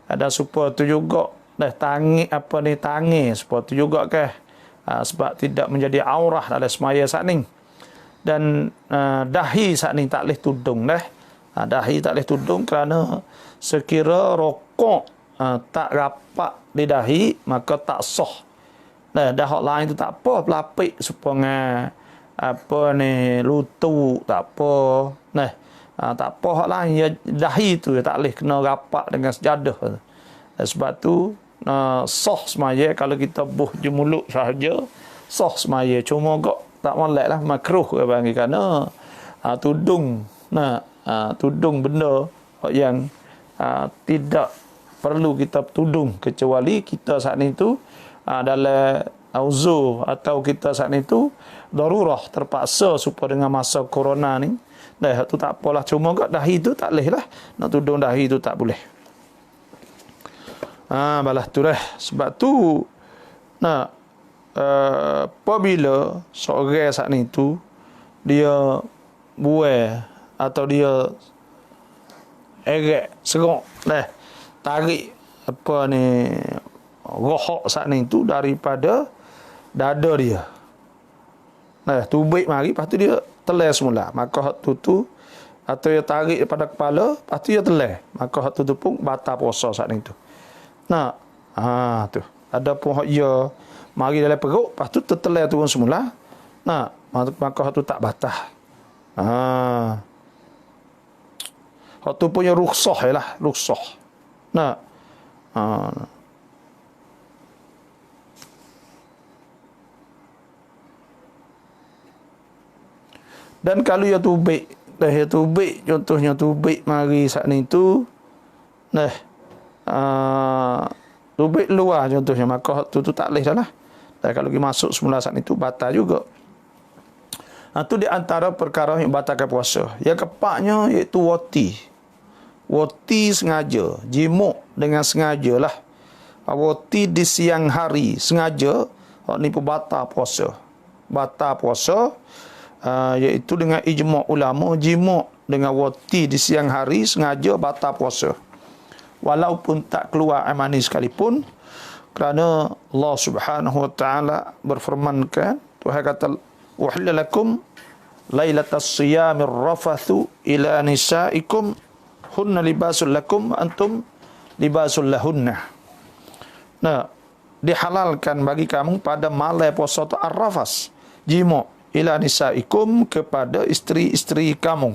Ada supaya tu juga tangi supaya tu juga sebab tidak menjadi aurah dalam semaya saat ni. Dan dahi saat ni tak leh tudung dahi tak leh tudung kerana sekira rokok tak rapat di dahi maka tak sah. Dah hak lain tu tak apa, pelapik supaya apa ni lutut tak apa. Tak apa hak lain, ya dahi tu tak boleh kena rapat dengan sejadah. Sebab tu sah semaya kalau kita buh je mulut sahaja sah semaya, cuma kok tak molek lah, makruh ke panggil kerana tudung tudung benda yang tidak perlu kita tudung, kecuali kita saat ni tu dalam uzur atau kita saat ni tu darurah terpaksa supaya dengan masa corona ni tu tak apalah, cuma kat dahi tu tak boleh lah, nak tudung dahi tu tak boleh. Balas tu sebab tu apabila seorang saat ni tu dia buai atau dia erek serok tarik apa ni rohok saat ni tu daripada dada dia. Tubik mari, lepas tu dia telan semula. Maka hak tu atau dia tarik daripada kepala, lepas tu dia telan. Maka hak tu pun batal puasa saat ni tu. Tu. Ada pun hak dia mari dalam perut, lepas tu tertelan turun semula. Maka hak tu tak batal. Hak tu punya rukhsah ialah rukhsah. Dan kalau dia tubik, contohnya tubik mari saat ni tu, tubik luar contohnya, maka tu tak boleh dah lah. Dan kalau dia masuk semula saat ni tu batal juga. Itu di antara perkara yang batalkan puasa. Yang keempatnya iaitu wati. Wati sengaja, jimuk dengan sengaja lah. Wati di siang hari sengaja, ni pun batal puasa. Batal puasa. Iaitu dengan ijma' ulama, jimuk dengan wati di siang hari sengaja batal puasa, walaupun tak keluar air mani sekalipun, kerana Allah Subhanahu wa taala berfirmankan, Tuhan kata uhilla lakum lailatas siyamir rafathu ila nisaikum hunna libasul lakum antum libasul lahunna. Dihalalkan bagi kamu pada malam puasa tu ar-rafas, jima' ila nisaikum, kepada isteri-isteri kamu.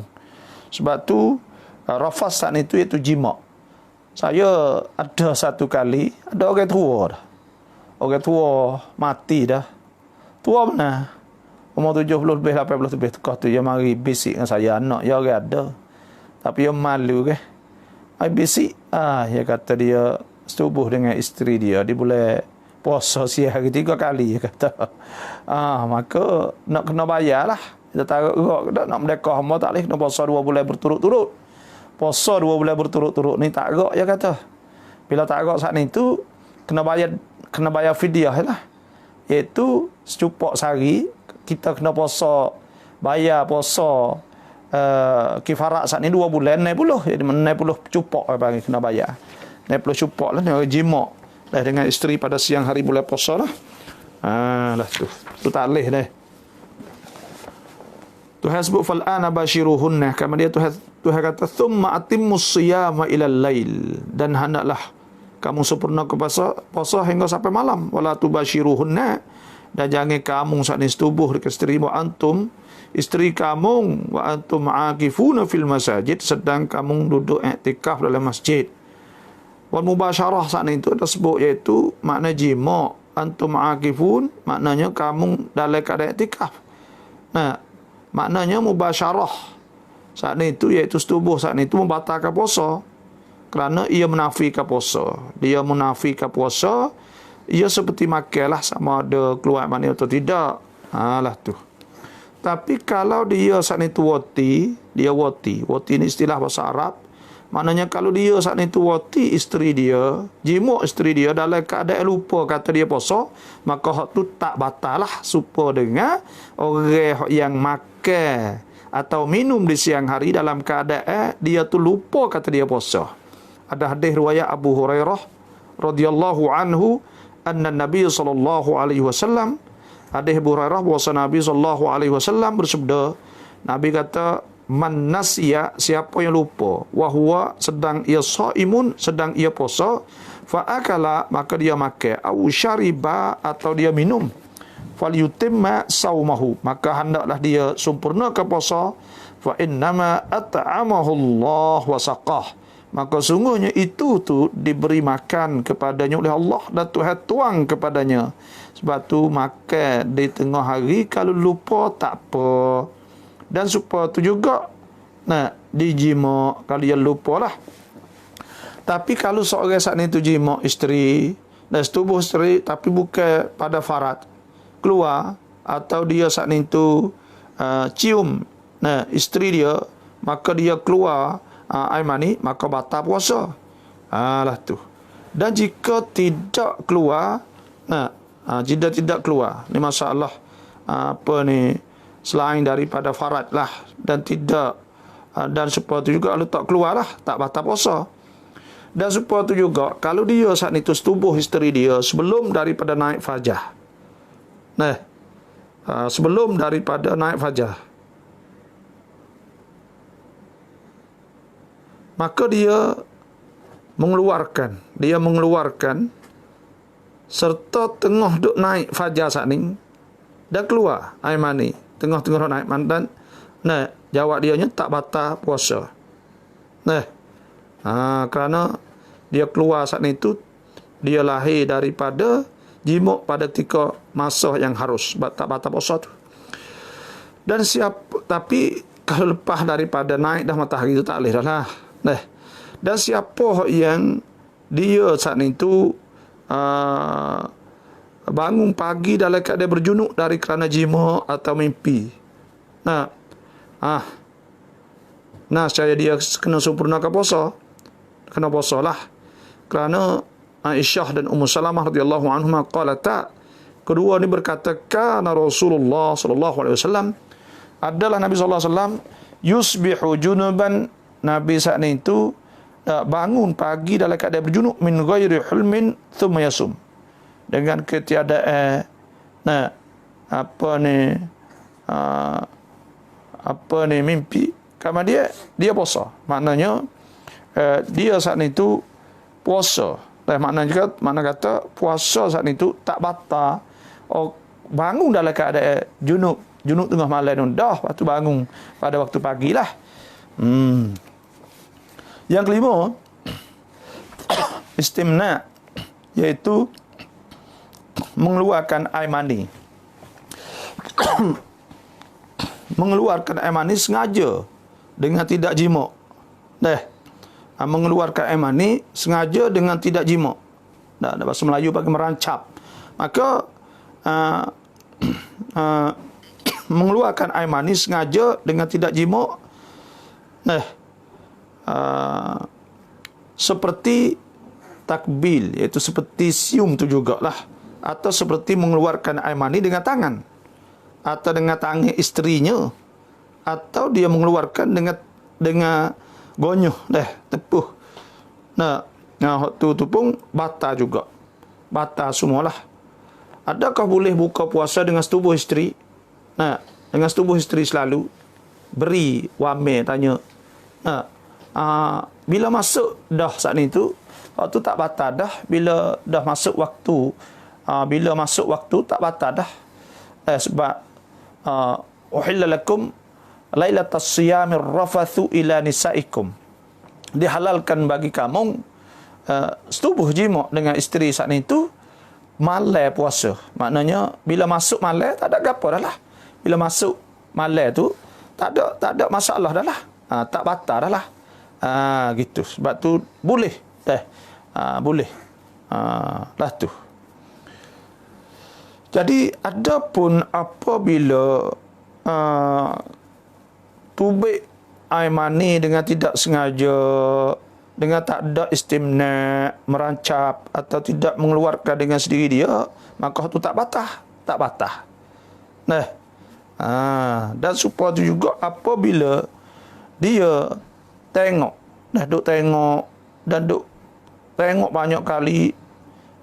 Sebab tu rafas saat itu iaitu jima'. Saya ada satu kali, ada orang tua dah. Orang tua mati dah. Tua benar. Umur 70 lebih, 80 lebih, tukar tu dia mari bisik dengan saya, anak dia orang ada. Tapi dia malu ke. IBC, dia kata dia setubuh dengan isteri dia boleh puasa siang hari 3 kali, dia kata. Maka nak kena bayar lah. Kita tarik gerak nak merdeka hamba tak boleh kena puasa 2 bulan berturut-turut. Puasa 2 bulan berturut-turut ni tak gerak, dia kata. Bila tak gerak saat ni tu kena bayar fidyah lah. Iaitu secupak sehari kita kena puasa, bayar puasa kifarat saat ni 2 bulan 60. Jadi 60 cupak bagi kena bayar. 60 cupak lah, jima dah dengan isteri pada siang hari bulan puasa lah. Lah tu tak boleh dah. Tuhan sebut fal'ana bashiruhunna, kemudian Tuhan kata thumma atimmus siyama ila lail, dan hendaklah kamu sempurna ke puasa hingga sampai malam. Wala tubashiruhunna, dan jangan kamu saat ni setubuh dengan isteri wa antum, isteri kamu wa antum aakifuna fil masajid, sedang kamu duduk iktikaf dalam masjid. Wal mubasyarah saat ni itu ada sebut, iaitu makna jima. Antum aakifun maknanya kamu dalam keadaan iktikaf. Nah, maknanya mubasyarah saat ni itu iaitu setubuh saat ni itu membatalkan puasa. Kerana ia menafikan puasa. Dia menafikan puasa, ia seperti makanlah sama ada keluar mani atau tidak. Lah tu. Tapi kalau dia saat ni tu wati, dia wati. Wati ni istilah bahasa Arab. Maknanya kalau dia saat ni tu wati isteri dia, jimuk isteri dia dalam keadaan lupa kata dia puasa, maka hak tu tak batal lah serupa dengan orang yang makan atau minum di siang hari dalam keadaan dia tu lupa kata dia puasa. Ada hadis riwayat Abu Hurairah radhiyallahu anhu anna Nabi sallallahu alaihi wasallam, hadis Abu Hurairah bahawa Nabi sallallahu alaihi wasallam bersabda, Nabi kata, man nasiya, siapa yang lupa, wa huwa, sedang ia shaimun, sedang ia puasa, fa akala, maka dia makan, au syariba, atau dia minum, falyutimma saumahu, maka hendaklah dia sempurnakan puasa, fa innama at'amahu Allah wa saqah, maka sungguhnya itu tu diberi makan kepadanya oleh Allah dan Tuhan tuang kepadanya. Sebab tu makan di tengah hari kalau lupa tak apa. Dan supaya tu juga dijima kalau dia lupa lah. Tapi kalau seorang saat ni tu jima isteri dan setubuh isteri tapi bukan pada farat, keluar atau dia saat ni tu cium isteri dia, maka dia keluar air mani, maka batal puasa. Lah tu. Dan jika tidak keluar, jika tidak keluar, ni masalah selain daripada farat lah, dan tidak dan supaya tu juga kalau tak keluar lah, tak batal puasa. Dan supaya tu juga kalau dia saat itu setubuh isteri dia sebelum daripada naik fajar, sebelum daripada naik fajar, maka dia mengeluarkan serta tengah duk naik fajar saat ni dan keluar air mani tengah-tengah naik mandan, jawab dianya tak batal puasa. Kerana dia keluar saat itu, dia lahir daripada jimuk pada ketika masa yang harus, tak batal puasa tu. Dan tapi kalau lepas daripada naik dah matahari itu tak boleh dah lah. Dan siapa yang dia saat itu bangun pagi dalam keadaan berjunuk dari kerana jima atau mimpi, saya dia kena sempurnakan puasa, kena puasa lah. Kerana Aisyah dan Ummu Salamah radhiyallahu anhuma qalata, kedua ni berkata, kana Rasulullah sallallahu alaihi wasallam, adalah Nabi sallallahu alaihi wasallam, yusbihu junuban, Nabi saat itu bangun pagi dalam keadaan berjunuk, min ghairi hulmin thumma yasum, dengan ketiadaan mimpi, kerana dia puasa. Maknanya dia saat itu puasa. Makna kata puasa saat itu tak batal. Bangun dalam keadaan junub tengah malam dah, lepas tu bangun pada waktu pagilah. Yang kelima, istimna, iaitu mengeluarkan air mani. Mengeluarkan air mani sengaja dengan tidak jima. mengeluarkan air mani sengaja dengan tidak jima. Dalam bahasa Melayu bagi merancap. Maka mengeluarkan air mani sengaja dengan tidak jima, seperti takbil, iaitu seperti sium tu jugalah, atau seperti mengeluarkan air mani dengan tangan, atau dengan tangan isterinya, atau dia mengeluarkan dengan gonyoh tepuh. Waktu tu pun batal juga. Batal semualah. Adakah boleh buka puasa dengan setubuh isteri? Dengan setubuh isteri selalu beri wame tanya. Bila masuk dah saat itu, waktu tak batal dah. Bila dah masuk waktu, bila masuk waktu tak batal dah. Sebab uhilla lakum lailatas siyamir rafathu ila nisaikum. Dihalalkan bagi kamu setubuh jima dengan isteri saat itu malam puasa. Maknanya bila masuk malam tak ada gapo dah lah. Bila masuk malam tu tak ada masalah dah lah. Tak batal dah lah. Gitu. Sebab tu boleh. Boleh. Lah tu. Jadi adapun apabila tubik air mani dengan tidak sengaja, dengan tak ada istimna, merancap atau tidak mengeluarkan dengan sendiri dia, maka itu tak batah. Tak batah. Dan supaya itu juga apabila dia tengok, duk tengok dan duk tengok banyak kali,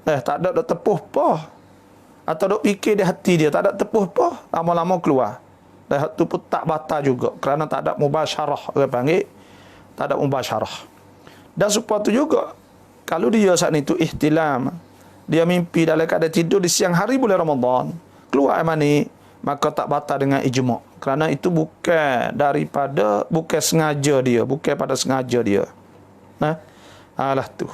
tak ada tepuh apa, atau duk fikir di hati dia tak ada tepuh apa, lama-lama keluar. Dan itu pun tak batal juga, kerana tak ada mubasyarah, orang panggil tak ada mubasyarah. Dan supaya itu juga, kalau dia saat itu ihtilam, dia mimpi dalam keadaan tidur di siang hari bulan Ramadan, keluar air mani, maka tak batal dengan ijma'. Kerana itu bukan sengaja dia, bukan pada sengaja dia. Alah tu.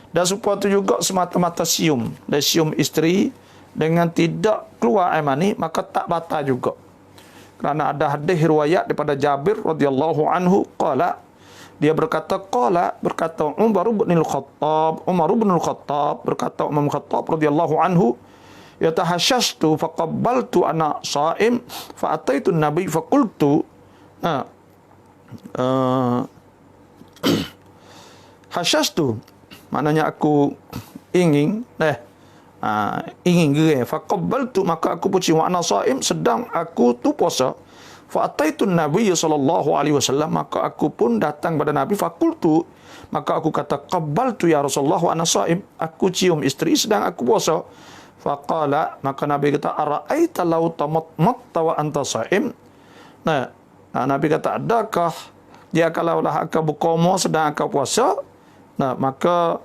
Dan supaya itu juga semata-mata sium, dan sium isteri dengan tidak keluar air mani, maka tak batal juga. Kerana ada hadis riwayat daripada Jabir radhiyallahu anhu qala, dia berkata Umar bin Al-Khattab berkata Umar bin Khattab radhiyallahu anhu, yatahashashtu faqabbaltu ana sha'im fa ataitu an-nabi fa qultu hashashtu, maknanya aku ingin gerai, faqabbaltu, maka aku cium ana sha'im, sedang aku tu puasa. Fa ataitu an-nabi sallallahu alaihi wasallam, maka aku pun datang pada Nabi, faqultu, maka aku kata qabbaltu ya Rasulullah wa ana sha'im, aku cium isteri sedang aku puasa. Faqala, maka Nabi kata ara'aita law tamatta wa anta sha'im. Nabi kata, adakah dia kalaulah akan berkomo sedang akan puasa? Maka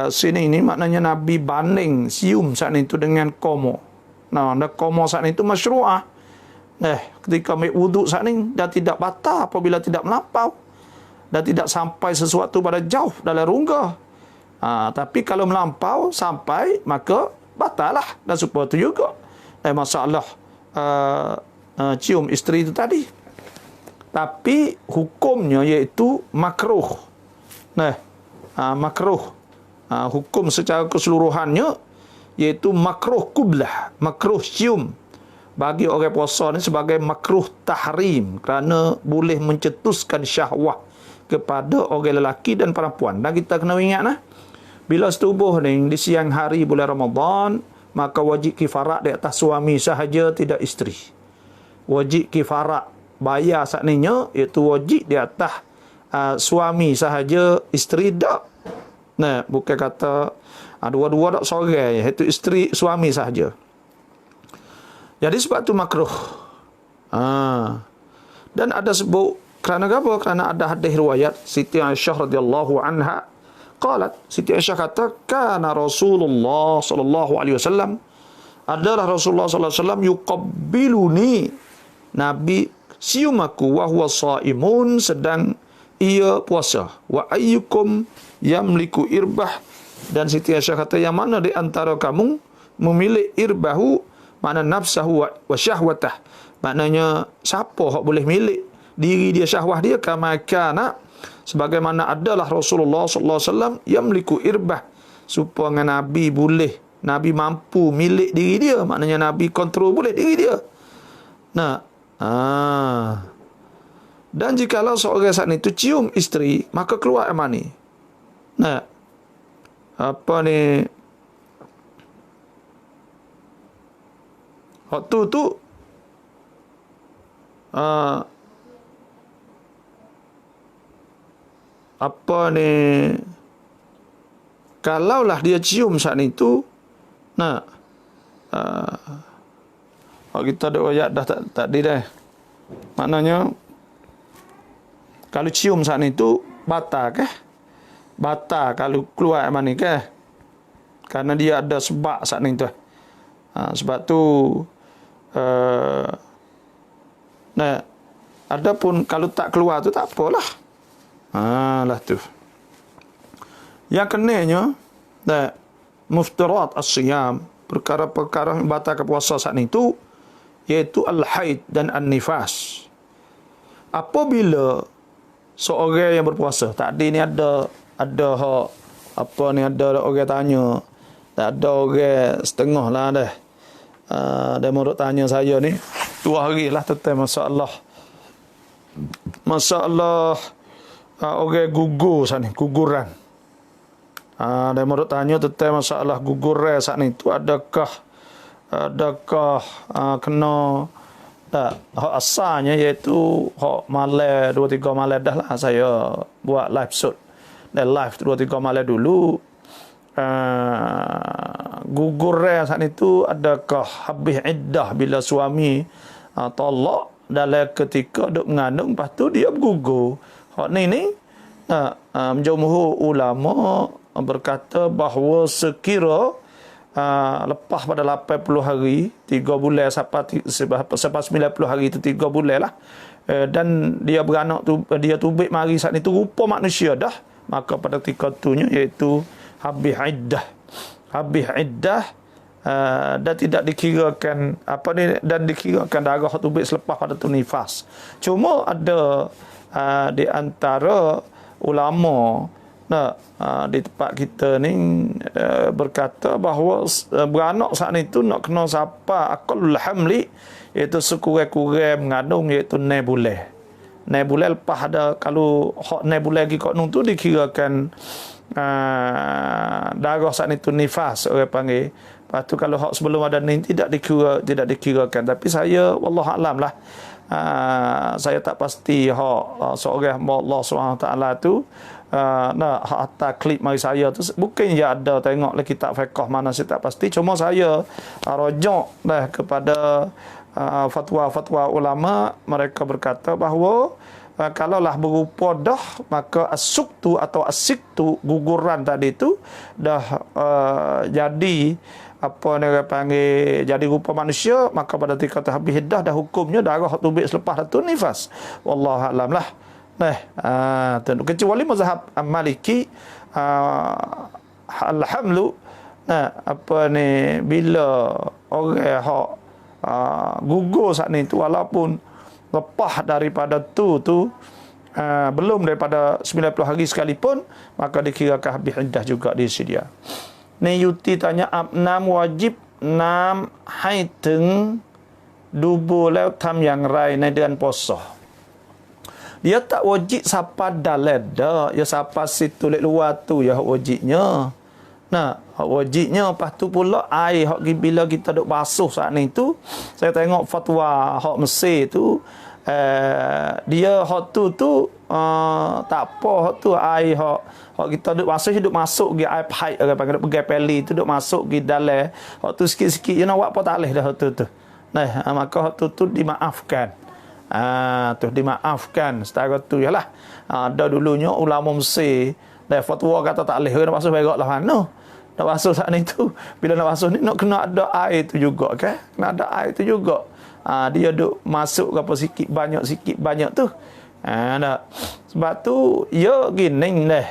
sini ini maknanya Nabi banding sium saat itu dengan komo. Dan komo saat itu masyru'ah. Ketika ambil wuduk saat ini dah tidak batal apabila tidak melampau, dah tidak sampai sesuatu pada jauh dalam rongga. Tapi kalau melampau sampai, maka batal lah. Dan supaya itu juga masalah cium isteri itu tadi. Tapi hukumnya iaitu makruh. Makruh. Hukum secara keseluruhannya iaitu makruh kublah, makruh cium. Bagi orang puasa ni sebagai makruh tahrim, kerana boleh mencetuskan syahwah kepada orang lelaki dan perempuan. Dan kita kena ingat bila setubuh ni di siang hari bulan Ramadan, maka wajib kifarat di atas suami sahaja, tidak isteri. Wajib kifarat bayar sakninya iaitu wajib di atas suami sahaja, isteri tak. Bukan kata dua-dua tak seorang, iaitu isteri suami sahaja. Jadi sebab tu makruh. Dan ada sebut kerana apa? Kerana ada hadis riwayat Siti Aisyah radhiyallahu anha qalat, Siti Aisyah kata, kana Rasulullah sallallahu alaihi wasallam, adalah Rasulullah sallallahu alaihi wasallam yuqabbiluni, Nabi cium aku, wa huwa shaimun, sedang ia puasa. Wa ayyukum yamliku irbah, dan Siti Aisyah kata, yang mana di antara kamu memilih irbahu, makna nafsahu wa syahwatah, maknanya siapa yang boleh milik diri dia, syahwah dia, kama kana, Sebagaimana adalah Rasulullah sallallahu alaihi wasallam yamliku irbah, supaya Nabi boleh, Nabi mampu milik diri dia, maknanya Nabi kontrol boleh diri dia. Nah, dan jikalau seorang saat itu cium isteri, maka keluar air mani. Nah, apa ni? Waktu tu apa ni? Kalaulah dia cium saat itu, nah, kita ada ayat dah tadi dah. Maknanya kalau cium saat itu batal ke? Batal kalau keluar air mani ke? Karena dia ada sebab saat itu. Sebab tu nah, adapun kalau tak keluar tu tak apalah. Lah tu. Yang kenanya muftirat as-siyam, perkara-perkara yang batalkan puasa saat itu, iaitu al-haid dan an-nifas. Apabila seorang yang berpuasa, tadi ni ada hak apa ni, ada orang tanya, tak ada orang setengah lah dah. Dia menurut tanya saya ni 2 hari lah tentang masalah orang gugur saat ni, guguran. Dia menurut tanya tentang masalah guguran saat ni tu, adakah kena tak? Hak asalnya iaitu hak malam 2-3 malam dah lah saya buat live shoot. Dan live 2-3 malam dulu. Gugur saat itu adakah habis iddah bila suami tolak dalam ketika duk mengandung, lepas tu dia bergugur. Hak ni jumhur ulama berkata bahawa sekira lepas pada 80 hari 3 bulan sampai 90 hari itu 3 bulan lah, dan dia beranak tu, dia tubik mari saat itu rupa manusia dah, maka pada ketika itunya iaitu habis iddah dan tidak dikirakan apa ni, dan dikirakan darah tubik selepas pada tu nifas. Cuma ada di antara ulama di tempat kita ni berkata bahawa beranak saat itu nak kena siapa aqallul hamli, iaitu sekurang-kurang mengandung iaitu 9 bulan. 9 bulan lepas ada, kalau hak 9 bulan lagi kat nun tu dikirakan darah saat itu nifas orang panggil. Lepas tu kalau hak sebelum ada ni tidak dikirakan. Tapi saya wallahu alam lah, saya tak pasti hak seorang Allah SWT tu hatta klip mari saya tu bukan ya ada tengok lagi kitab fiqh mana, saya tak pasti. Cuma saya rujuk dah kepada fatwa-fatwa ulama, mereka berkata bahawa kalaulah berupa dah, maka as-suktu atau as-siktu, guguran tadi tu dah jadi apa dia panggil, jadi rupa manusia, maka pada ketika habis iddah dah hukumnya darah tubik selepas tu nifas. Wallahu alam lah. Kecuali mazhab Maliki, alhamdulillah apa ni, bila orang hak gugur saat ni tu, walaupun lepas daripada tu belum daripada 90 hari sekalipun, maka dikirakan habis iddah juga di sedia. Ni Yuti tanya, nam wajib nam haiถึง dubuแล้วทำอย่างไรในเดือน puasa. Dia tak wajib siapa dalam dah, ya siapa situ lek luar tu ya wajibnya. Hak wajibnya, lepas tu pula air hak bila kita duk basuh saat ni tu, saya tengok fatwa hak Mesir tu, dia hak tu tak apa, hak tu air hak kita duk basuh, duk masuk ke air pipe, orang panggil duk pegang peli tu, duk masuk ke dalam hak tu sikit-sikit, you know, buat apa tak boleh dah hak tu. Maka hak tu dimaafkan. Tu dimaafkan setara tu yalah. Ada dulunya ulama Mesir dah fatwa kata tak boleh nak basuh berak lah mana. Nak basuh saat ni tu, bila nak basuh ni nak kena ada air tu juga kan? Kena ada air tu juga. Dia duk masuk apa sikit banyak tu. Sebab tu ya gini dah.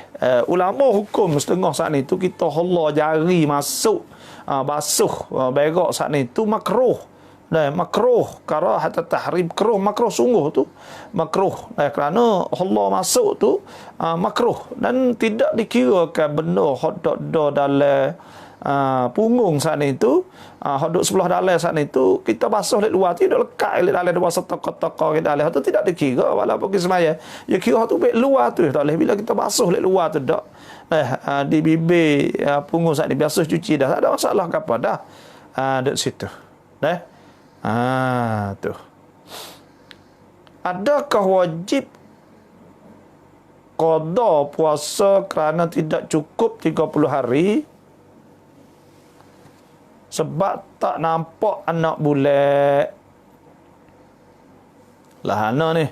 Ulama hukum setengah saat ni tu kita Allah jari masuk basuh berak saat ni tu makruh. Dan makruh karahat tahrim, makruh sungguh tu makruh, kerana Allah masuk tu makruh, dan tidak dikirakan benda hot dog dalam punggung saat itu, hot dog sebelah dalam saat itu kita basuh lek luar tu duk lekat lek dalam dua toko-toko ke dalam tu tidak dikira walaupun kita semaya ya kira tu baik luar tu tak boleh, bila kita basuh lek luar tu dak di bibir punggung saat ni biasa cuci dah, tak ada masalah ke apa dah duk situ dah. Tu. Adakah wajib qada puasa kerana tidak cukup 30 hari sebab tak nampak anak bulan? Lahana ni.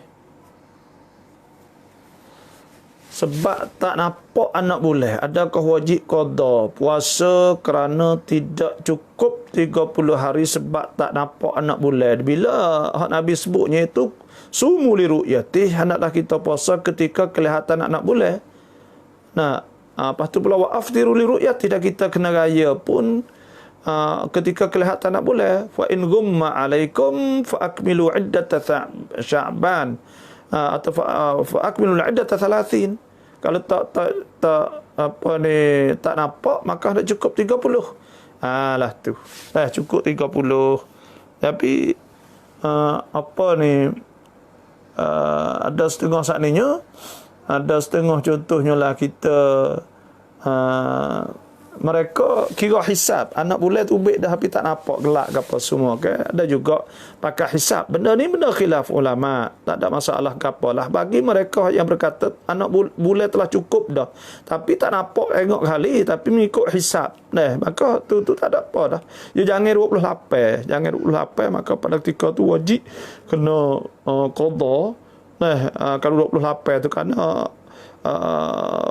Sebab tak nampak anak bulan, adakah wajib qada puasa kerana tidak cukup 30 hari sebab tak nampak anak bulan? Bila Nabi sebutnya itu sumu li ru'yatih, hendaklah kita puasa ketika kelihatan anak bulan. Nah, lepas tu pula wa aftiru li ru'yatih, dan kita kena raya pun ketika kelihatan anak bulan. Fa in ghumma alaikum fa akmilu iddata sya'ban atau fa akmilu iddata 30. Kalau tak nampak, maka dah cukup 30. Lah tu. Cukup 30. Tapi ada setengah saatnya, ada setengah contohnya lah kita mereka kira hisap anak bulan tu ubik dah tapi tak nampak gelak ke apa semua ke. Ada juga pakai hisap. Benda ni benda khilaf ulama, tak ada masalah ke apa lah. Bagi mereka yang berkata anak bulan telah cukup dah tapi tak nampak tengok kali tapi mengikut hisap, maka tu tak ada apa dah. Ya jangan 28, maka pada ketika tu wajib kena qada. Kalau 28 tu kerana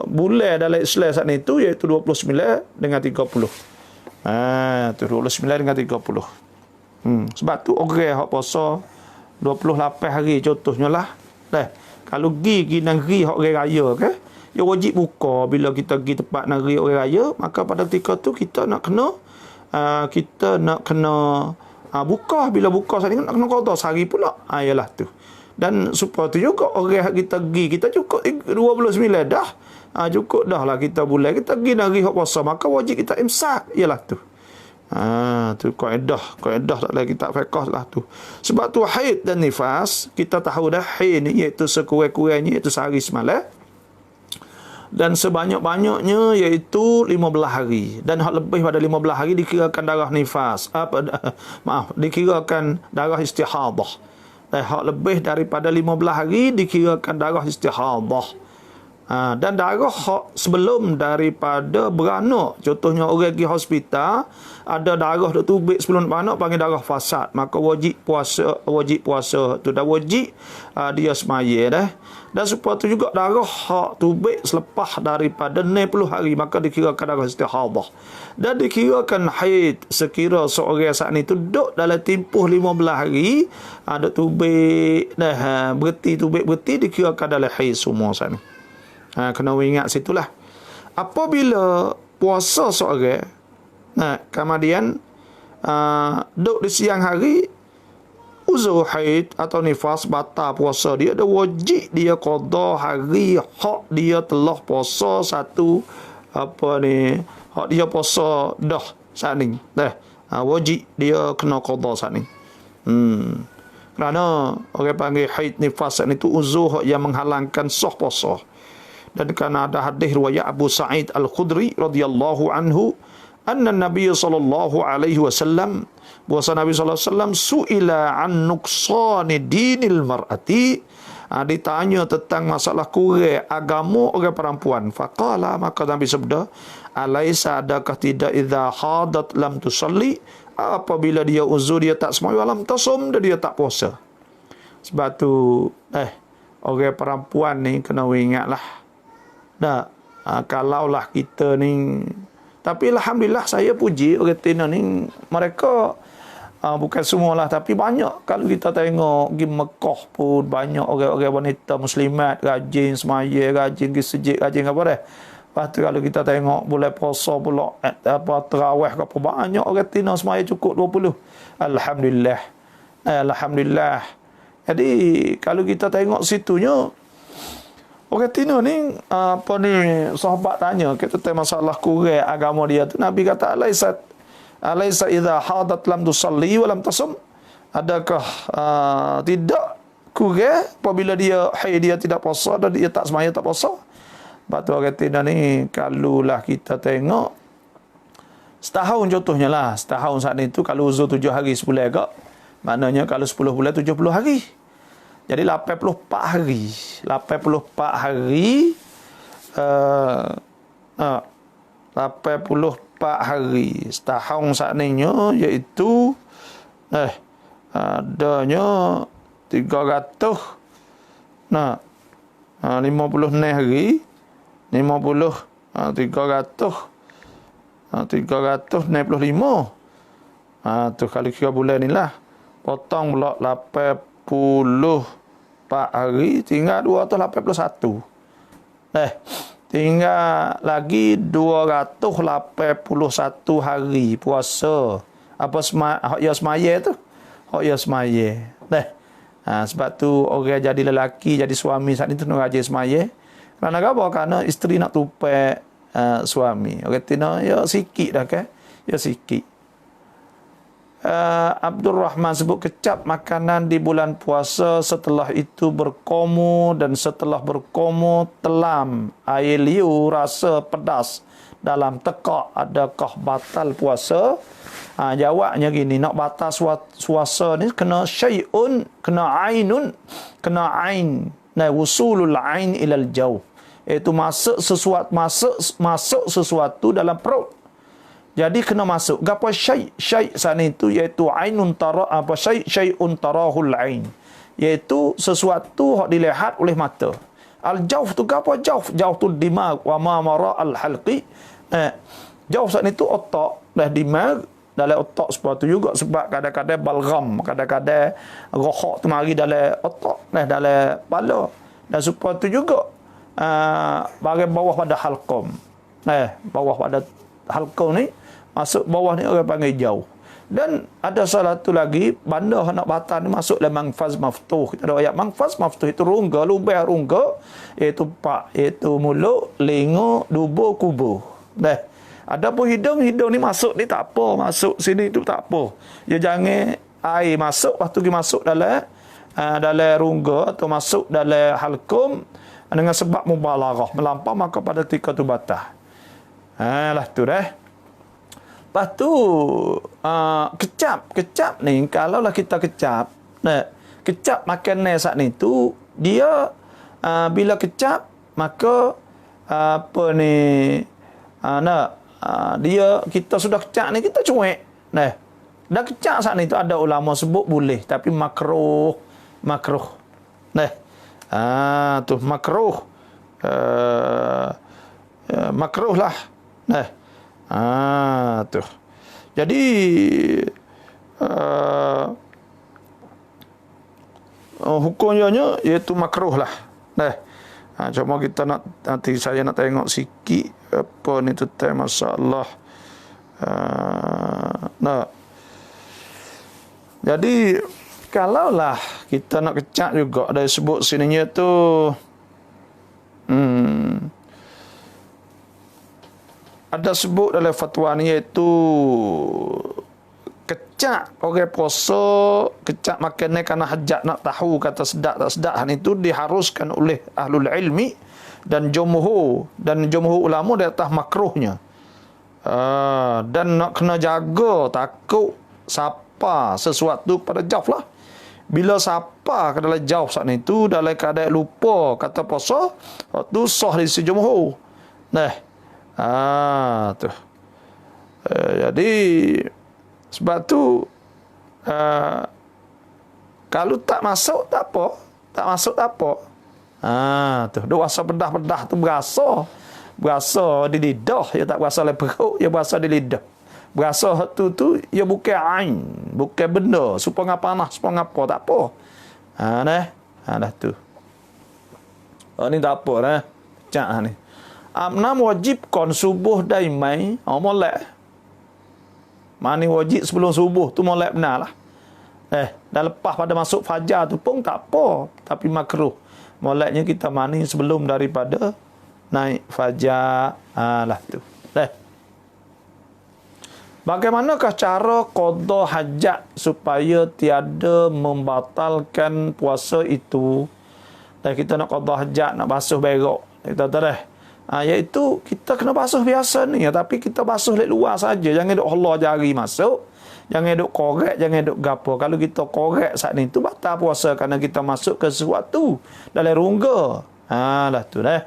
bulan dalam Islam saat itu iaitu 29 dengan 30. Tu 29 dengan 30. Sebab tu orang hak puasa 28 hari contohnya lah. Kalau pergi negeri hak orang raya ke, ya wajib buka. Bila kita pergi tempat negeri orang raya, maka pada ketika tu kita nak kena buka. Bila buka saat ni nak kena qada sehari pula. Yalah tu. Dan supaya tu juga orang kita pergi, kita cukup 29 dah. Cukup dah lah kita bulan. Kita pergi negeri hak puasa, maka wajib kita imsak. Ialah tu. Tu kaedah tak lagi kitab fiqh lah tu. Sebab tu haid dan nifas, kita tahu dah haid ni iaitu sekurang-kurangnya iaitu sehari semalam. Dan sebanyak-banyaknya iaitu 15 hari. Dan hak lebih pada 15 hari dikirakan darah nifas. Dikirakan darah istihadah. Dan hak lebih daripada 15 hari dikirakan darah istihadah. Dan darah hak sebelum daripada beranak, contohnya orang pergi hospital ada darah duk tubik sebelum beranak, panggil darah fasad, maka wajib puasa tu dah wajib dia semaya dah. Dan supaya tu juga darah hak tubik selepas daripada 60 hari, maka dikirakan darah istihadah. Dan dikirakan haid sekira seorang saat ni tu duduk dalam tempoh 15 hari duk tubik dah berhenti dikirakan dalam haid semua saat ni. Kena ingat situlah. Apabila puasa seorang, kemudian duduk di siang hari, uzur haid atau nifas batal puasa dia, ada wajib dia qada hari hak dia telah puasa satu hak dia puasa dah saat ni. Wajib dia kena qada saat ni. Kerana orang panggil haid nifas saat ni tu uzur yang menghalangkan sah puasa. Dan kerana ada hadis riwayat Abu Sa'id Al-Khudri radhiyallahu anhu, anna Nabi sallallahu alaihi wasallam, bahwa Nabi sallallahu alaihi wasallam suila an nuqsani dinil mar'ati, ditanya tentang masalah kurang agama orang perempuan. Faqala, maka Nabi sabda, alaisa adakah tidak idza hadat lam tusalli, apabila dia uzur dia tak sembahyang lam tasum, dan dia tak puasa. Sebab tu orang perempuan ni kena ingatlah. Kalaulah kita ni, tapi alhamdulillah saya puji orang Tina ni, mereka bukan semualah tapi banyak. Kalau kita tengok pergi Mekah pun banyak orang-orang wanita muslimat rajin semaya, rajin pergi sejid, rajin apa dah. Lepas tu kalau kita tengok bulan puasa pula tarawih ke apa, banyak orang Tina semaya cukup 20. Alhamdulillah. Alhamdulillah. Jadi kalau kita tengok situnya, orang Tino ni apa ni, sahabat tanya kita tentang masalah kurang agama dia tu, Nabi kata alaysa idza hadat lam tusalli wa lam tasum, adakah tidak kurang apabila dia haid dia tidak puasa dan dia tak sembahyang tak puasa. Sebab tu orang Tino ni kalulah kita tengok setahun contohnya lah, setahun saat itu kalau uzur 7 hari sebulan agak, maknanya kalau 10 bulan 70 hari. Jadi 84 hari. 84 hari 84 hari setahun sakninya, iaitu adanya 300 56 hari 50 365 tu kali 3 bulan ni lah, potong pula 84 hari, tinggal 281. Tinggal lagi 281 hari puasa. Apa hak ya semaya tu? Hak ya semaya. Sebab tu orang jadi lelaki, jadi suami saat itu nak rajin semaya. Kerana apa? Kerana isteri nak tupai suami. Orang tina ya sikit dah kan? Ya sikit. Abdul Rahman sebut kecap makanan di bulan puasa, setelah itu berkomu, dan setelah berkomu telam air liu rasa pedas dalam tekak, adakah batal puasa? Jawabnya gini, nak batal puasa ni kena syai'un, kena ainun, kena ain, wusulul ain ilal jauh, iaitu masuk sesuatu dalam perut. Jadi kena masuk gapo syai' sana itu, iaitu ainun tara apa syai'un tarahul ain, iaitu sesuatu yang dilihat oleh mata. Al jawf tu gapo jawf tu dimag wa ma mara al halqi. Jawf sana itu otak dah dimag, dalam otak seperti juga, sebab kadang-kadang balgam, kadang-kadang rohak tu mari dalam otak, dalam kepala, dan seperti juga bahagian bawah pada halqum. Bawah pada halqum ni, masuk bawah ni orang panggil jauh. Dan ada salah satu lagi, benda nak batal ni masuk dalam mangfaz maftuh. Kita ada ayat mangfaz maftuh, itu rungga, lubang rungga, iaitu mulut, lenga, dubur, kubur. Ada pun hidung ni masuk ni tak apa, masuk sini tu tak apa. Dia jangan air masuk, lepas tu dia masuk dalam rungga atau masuk dalam halkum dengan sebab mubalaghah, melampau, maka pada ketika tu batal. Lah tu dah. Lepas tu kecap ni, kalaulah kita kecap makanan saat ni tu, dia bila kecap maka dia kita sudah kecap ni, kita cuek. Dah kecap saat ni tu, ada ulama sebut boleh, tapi makruh. Tu makruh. Makruh lah. Tu. Jadi hukumnya iaitu makruh lah. Cuma kita nanti saya nak tengok sikit apa ni tu masalah. Jadi kalaulah kita nak kecak juga, ada sebut sininya tu ada sebut dalam fatwa ni, iaitu kecak orang puasa, kecak makan ni kerana hajat nak tahu kata sedap tak sedap, itu diharuskan oleh ahlul ilmi dan jumhur ulama di atas makruhnya. Dan nak kena jaga takut sapa sesuatu pada jawf lah. Bila sapa ke dalam jawf saat itu dalam keadaan lupa kata puasa, waktu sah di sisi jumhur. Tu. Jadi sebab tu kalau tak masuk tak apa, tu duk rasa pedah-pedah tu berasa di lidah, dia tak berasa oleh perut, dia berasa di lidah. Berasa tu dia bukan ain, bukan benda supaya panas, supaya apa, tak apa. Dah tu. Ni tak apa dah. Cak ni. Nam wajibkan subuh daimai, molek. Mani wajib sebelum subuh tu molek benar lah. Dah lepas pada masuk fajar tu pun tak apa, tapi makruh. Moleknya kita mandi sebelum daripada naik fajar. Lah tu. Bagaimanakah cara qada hajat supaya tiada membatalkan puasa itu? Dan kita nak qada hajat, nak basuh berak. Kita tahu dah. Iaitu kita kena basuh biasa ni, tapi kita basuh lek luar saja. Jangan duk Allah jari masuk. Jangan duk korek, jangan duk gapo. Kalau kita korek saat ni tu batal puasa kerana kita masuk ke sesuatu dalam rongga. Lah tu dah.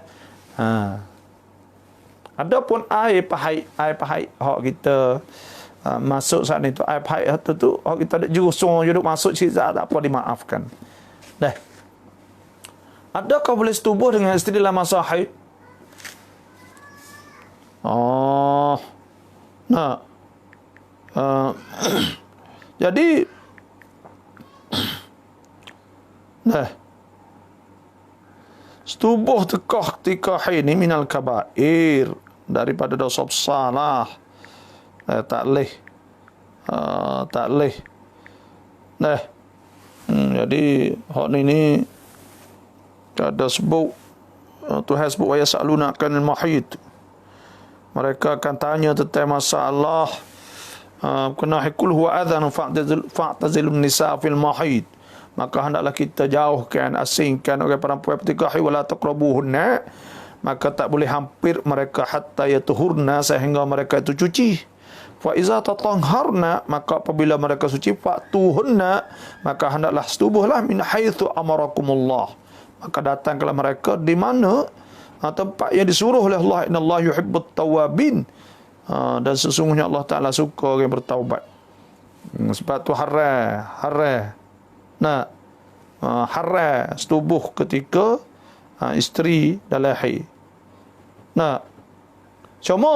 Adapun air pahit hak kita masuk saat ni tu, air pahit tu hak kita dak jurusung je duk masuk cizat tak apa dimaafkan. Dah. Adakah boleh setubuh dengan isteri dalam masa haid? Nah. Jadi setubuh tekah ketika haid ni minal kabair, daripada dosa besar lah. Tak leh. Jadi hak ni ada sebut Tuhan sebut wa yasaluna kanil mahid. Mereka akan tanya tentang masalah kena hikul huwa adhan fa'tazilun nisa fil mahid. Maka hendaklah kita jauhkan, asingkan orang perempuan ketika haid, wala taqrabuhunna, maka tak boleh hampir mereka hatta yatuhurna, sehingga mereka itu cuci. Fa iza tatahharna, maka apabila mereka suci, fa'tuhunna, maka hendaklah setubuhlah min haitsu amarakumullah, maka datanglah mereka di mana tempat yang disuruh oleh Allah. Innallaha yuhibbut tawabin, dan sesungguhnya Allah Ta'ala suka orang yang bertaubat. Sebab tu haram setubuh ketika isteri dalam haid. Cuma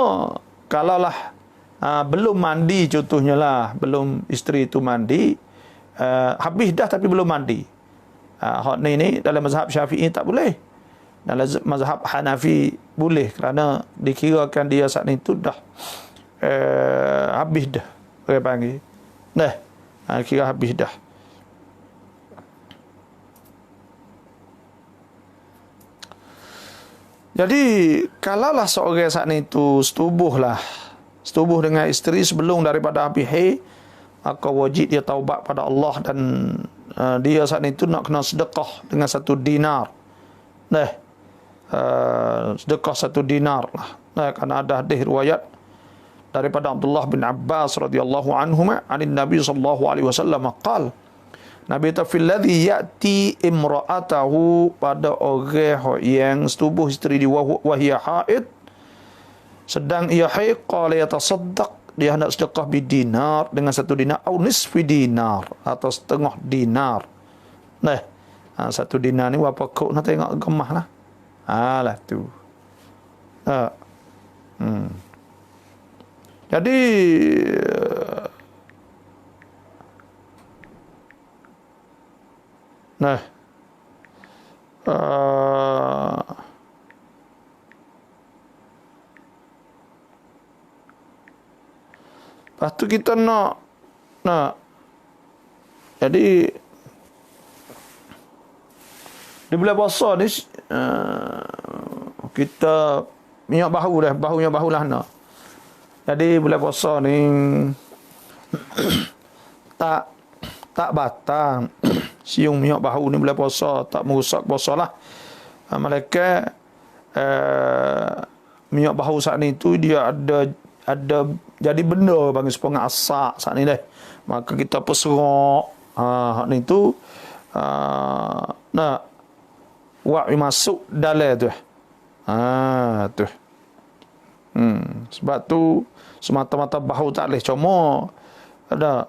kalaulah belum mandi, contohnya lah, belum isteri itu mandi, habis dah tapi belum mandi, hak ni dalam mazhab Syafi'i tak boleh. Dalam mazhab Hanafi boleh, kerana dikirakan dia saat itu dah habis dah, orang panggil kira habis dah. Jadi kalaulah seorang saat itu setubuh dengan isteri sebelum daripada habis haid, maka wajib dia taubat pada Allah, dan dia saat itu nak kena sedekah dengan 1 dinar. Sedekah 1 dinar lah. Kerana ada hadis riwayat daripada Abdullah bin Abbas radhiyallahu anhuma anin Nabi sallallahu alaihi wasallam qala, Nabi tafil ladzi yati imra'atahu, pada orang yang setubuh isteri di wahia haid, sedang ia haid, qala yatasaddaq, dia hendak sedekah bidinar, dengan 1 dinar, atau nisfi dinar, atau setengah dinar. 1 dinar ni berapa kok, nak tengok gemah lah. Lah tu. Jadi lepas tu kita nak jadi di bulan puasa ni kita minyak bahu lah nak. Jadi bulan puasa ni tak batal siung minyak bahu ni bulan puasa, tak merusak puasa lah. Mereka minyak bahu saat ni tu dia ada jadi benda bagi sepengah asak saat ni dah. Maka kita peserok hak ni tu nak buat masuk dalam tu. Tu. Sebab tu semata-mata bahu tak boleh, cuma ada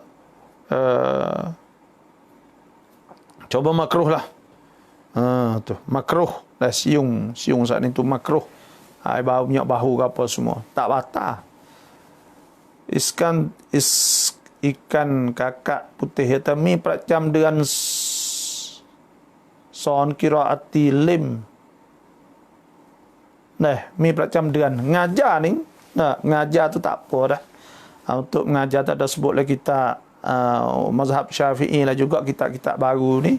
coba makruh lah. Tu makruh dah, siung saat ni tu makruh. Bau minyak bahu ke apa semua tak batal. Ikan kakak putih hitami percam dengan son kiraati lim. Mi percam dengan ngajar ni. Ngajar tu tak apa dah. Untuk mengajar tak ada sebut lagi kita mazhab Syafi'i lah juga kitab-kitab baru ni.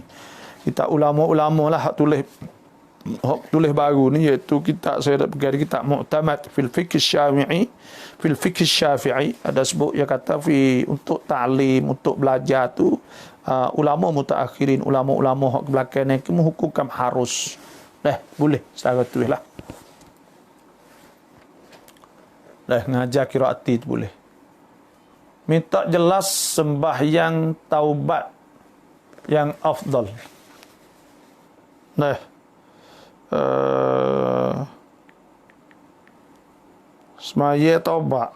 Kitab ulama-ulama lah tulis baru ni, iaitu kitab saya dah pergi kitab Mu'tamad fil fiqh Syafi'i. Ada sebut dia kata untuk ta'lim, untuk belajar tu ulama mutaakhirin, ulama-ulama hak belakang ni hukum harus. Boleh secara tu lah. Ngajar qiraati tu boleh. Minta jelas sembahyang taubat yang afdal. Semaya taubat.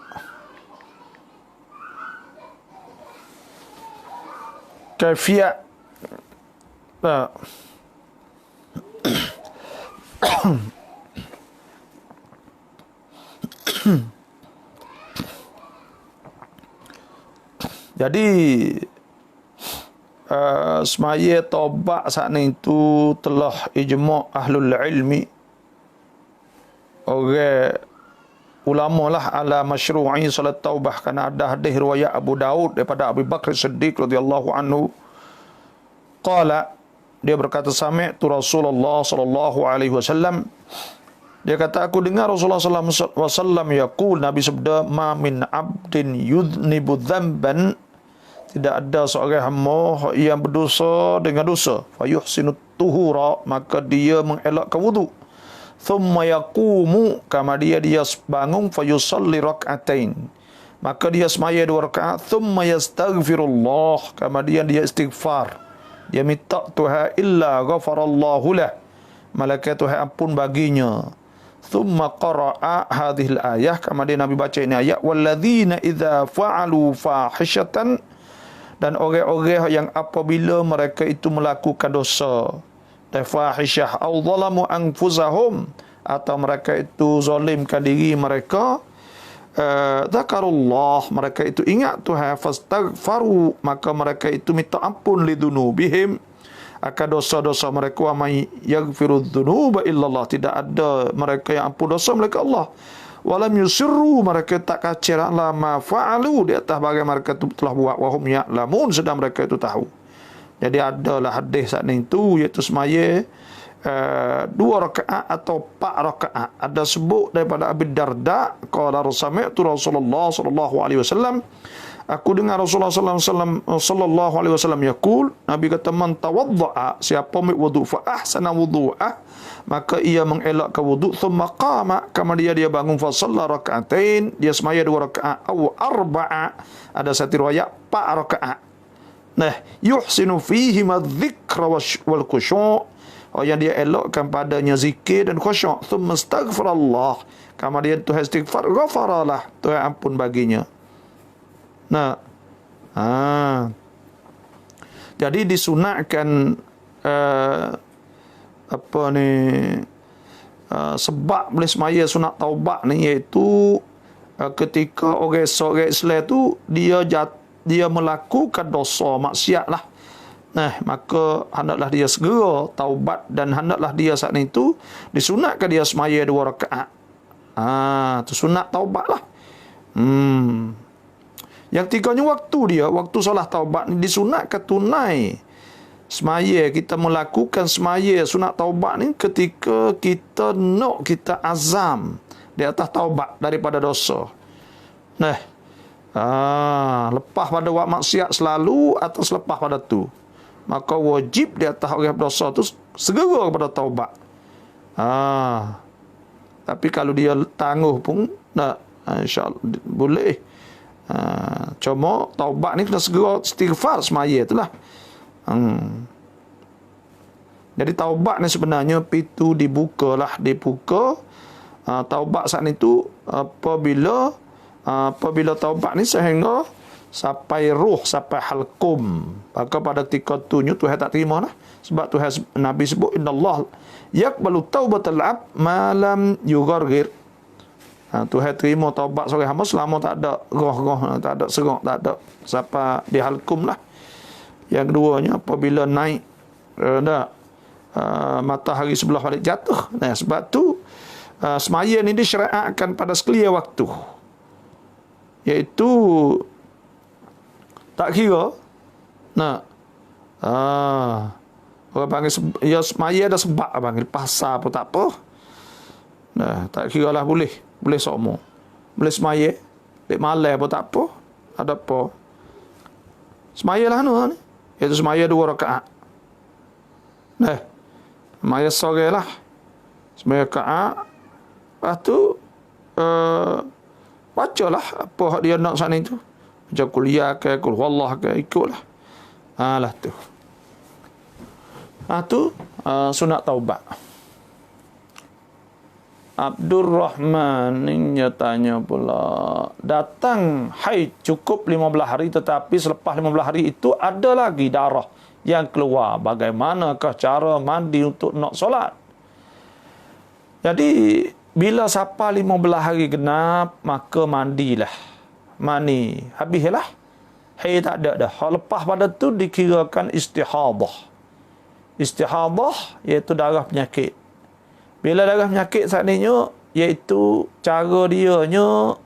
Kaifiat. Jadi semaya taubat saat itu telah ijma' ahlul ilmi, orang ulama lah, ala masyru'i salat taubah, kerana ada hadis riwayat Abu Daud daripada Abu Bakar Siddiq radhiyallahu anhu, qala, dia berkata, sami'tu Rasulullah sallallahu alaihi wasallam, dia kata, aku dengar Rasulullah sallallahu alaihi wasallam yaqul, Nabi sabda, ma min abdin yudhnibu dhanban, tidak ada seorang hamba yang berdosa dengan dosa, fa yuhsinu tuhura, maka dia mengelakkan wudu, thumma yaqumu, kemudian dia bangun, fa yusalli rak'atain, maka dia semaya 2 rakaat, thumma yastaghfirullah, kemudian dia istighfar, dia minta Tuhan, illa ghafarallahu lah, malaikat Tuhan ampun baginya. Thumma qara'a hadhil ayah, kemudian Nabi baca ini ayat, walladzina idza fa'alu fahishatan, dan orang-orang yang apabila mereka itu melakukan dosa, fahishah, au zalamu anfusahum, atau mereka itu zalimkan diri mereka, zakarullah, mereka itu ingat Tuhan, fastaghfaru, maka mereka itu minta ampun lidunubihim, akan dosa-dosa mereka, wa may yaghfiru dzunuba illallah, tidak ada mereka yang ampun dosa melainkan Allah, walam yusirru, mereka tak kacir ala ma fa'alu, di atas bagai mereka itu telah buat, wahum ya'lamun, sedang mereka itu tahu. Jadi adalah hadis saat itu, iaitu semaya 2 rakaat atau 4 rakaat. Ada sebut daripada Abi Darda, qala sami'tu Rasulullah sallallahu alaihi wasallam, aku dengar Rasulullah sallallahu alaihi wasallam yaqul, Nabi kata, man tawaddaa, siapa ambil wudu, fa ahsana wudu'ah, maka ia mengelakkan wudu, thumma qama, kemudian dia bangun, fa shalla rak'atain, dia semaya 2 rakaat, aw arba'a, ada satu riwayat 4 rakaat. Yuhsinu fihi madzikra wal khusyu', yang dia elokkan padanya zikir dan khusyuk, thumma astaghfirullah, kemudian Tuhan istighfar, ghafaralah, Tuhan ampun baginya. Jadi disunatkan sebab boleh semaya sunat taubat ni, iaitu ketika orang Islam tu dia melakukan dosa maksiat lah, maka hendaklah dia segera taubat, dan hendaklah dia saat itu disunatkan dia semaya 2 rakaat. Tu sunat taubat lah. Yang tiganya waktu solat taubat ni disunatkan tunai. Semaya, kita melakukan semaya sunat taubat ni ketika kita nak, kita azam di atas taubat daripada dosa. Lepas pada buat maksiat selalu atau selepas pada tu, maka wajib di atas orang berdosa tu segera kepada taubat. Tapi kalau dia tangguh pun insya-Allah boleh. Cuma taubat ni kena segera istighfar semaya itulah. Jadi taubat ni sebenarnya pintu dibuka. Taubat saat itu apabila taubat ni sehingga sampai ruh, sampai halkum, maka pada ketika tu Tuhan tak terima lah. Sebab Tuhan, Nabi sebut, innallaha yaqbalu taubatal 'abd ma lam yughargir. Tuhan terima taubat seorang hamba selama tak ada roh-roh, tak ada serak, tak ada sampai di halkum lah. Yang keduanya apabila naik matahari sebelah balik jatuh. Sebab tu semaya ni disyariatkan pada sekalian waktu, iaitu Tak kira. Nah. Orang panggil ya semaya ada sebab panggil pasar pun tak apa. Nah, tak kira lah boleh. Boleh semua. Boleh semaya. Lek malam pun tak apa. Ada apa. Semaya lah ni. Iaitu semaya 2 rakaat. Nah. Semaya sore lah. Semaya rakaat. Lepas tu bacalah apa hak dia nak sana itu. Baca kuliah ke, kul huwallah ke, ikutlah. Lah tu. Sunat taubat. Abdul Rahman ini tanya pula, datang haid cukup 15 hari tetapi selepas 15 hari itu ada lagi darah yang keluar. Bagaimanakah cara mandi untuk nak solat? Jadi bila sampai 15 hari genap maka mandilah. Mandi habislah. Haid tak ada dah. Lepas pada tu dikirakan istihadah. Istihadah iaitu darah penyakit. Bila darah penyakit saatnya iaitu cara dianya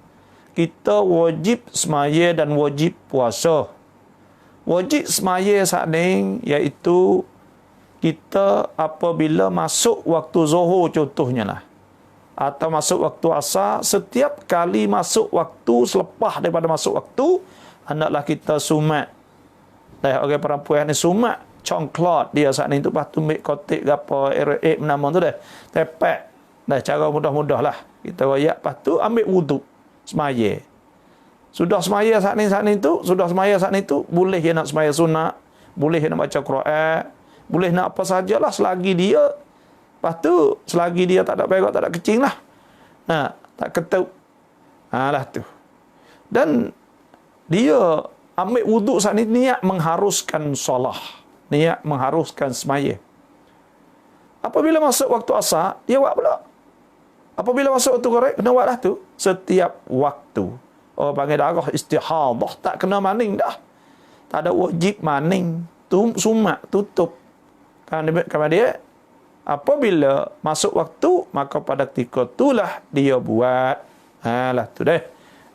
kita wajib semaya dan wajib puasa. Wajib semaya saat ni iaitu kita apabila masuk waktu zuhur contohnya lah. Atau masuk waktu asar, setiap kali masuk waktu selepas daripada masuk waktu hendaklah kita sumat. Dah orang perempuan ni sumat congklot dia saat ni tu lepas tu ambil kotik gapo nama tu dah tepek dah cara mudah-mudah lah kita royak lepas tu ambil wuduk semaya sudah semaya saat ni tu sudah semaya saat ni tu boleh dia nak semaya sunat boleh dia nak baca Quran boleh nak apa sajalah selagi dia lepas tu selagi dia tak ada perak tak ada kecing lah tak ketuk lah tu dan dia ambil wuduk saat ni niat mengharuskan solah niat mengharuskan semaya. Apabila masuk waktu asar, dia buat pula. Apabila masuk waktu korek, kena buat dah tu. Setiap waktu. Orang panggil darah istihadah. Tak kena maning dah. Tak ada wajib maning. Sumat, tutup. Kerana dia, apabila masuk waktu, maka pada ketika itulah dia buat. Lah tu deh.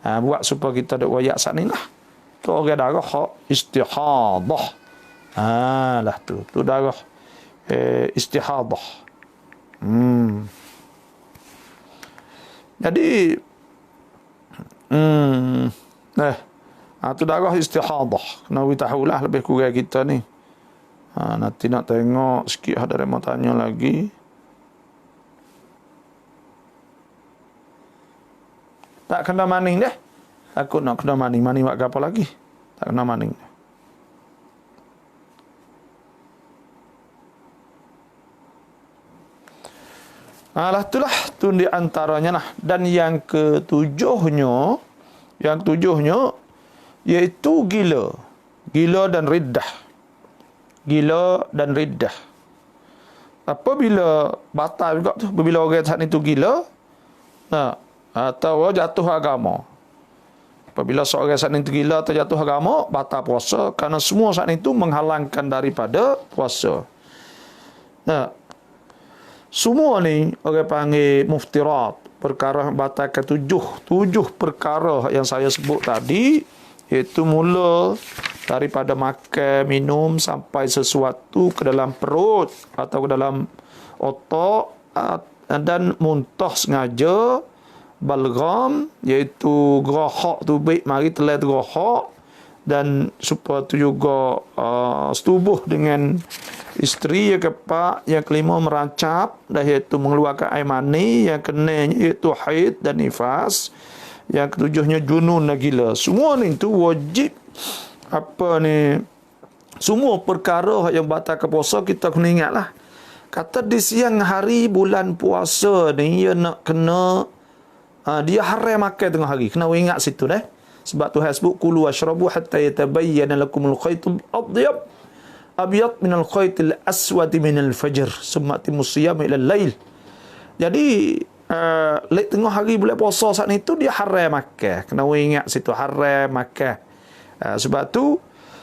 Buat supaya kita ada wayak saat ni lah. Tu orang darah istihadah. Lah tu darah istihadah. Jadi tu darah istihadah. Kena tahulah lebih kurang kita ni. Nanti nak tengok sikit ada yang mau tanya lagi. Tak kena maning dah. Takut nak kena maning. Maning buat apa lagi? Tak kena maning. Lah itulah tu di antaranya lah. Dan yang ketujuhnya iaitu gila dan riddah. Gila dan riddah. Apabila batal juga tu, apabila orang saat itu gila atau jatuh agama. Apabila seorang saat itu gila atau jatuh agama, batal puasa kerana semua saat itu menghalangkan daripada puasa. Semua ni orang panggil muftirat, perkara yang batalkan tujuh perkara yang saya sebut tadi, iaitu mula daripada makan, minum sampai sesuatu ke dalam perut atau ke dalam otak dan muntah sengaja, balgham iaitu gerahak tu baik mari telah gerahak dan supaya tu juga setubuh dengan isteri yang keempat, yang kelima merancap dah iaitu mengeluarkan air mani, yang keenamnya iaitu haid dan nifas, yang ketujuhnya junun dan gila. Semua ni tu wajib semua perkara yang batal ke puasa kita kena ingatlah. Kata di siang hari bulan puasa ni ia nak kena dia haram makan tengah hari. Kena ingat situ dah. Sebab Tuhan sebut kulu washrabu hatta yatabayyana lakumul khaytul abyad minal khaytil aswad minal fajr summa timus siyam ila lail. Jadi tengah hari bulan puasa saat itu dia haram makan. Kena ingat situ haram makan. Sebab tu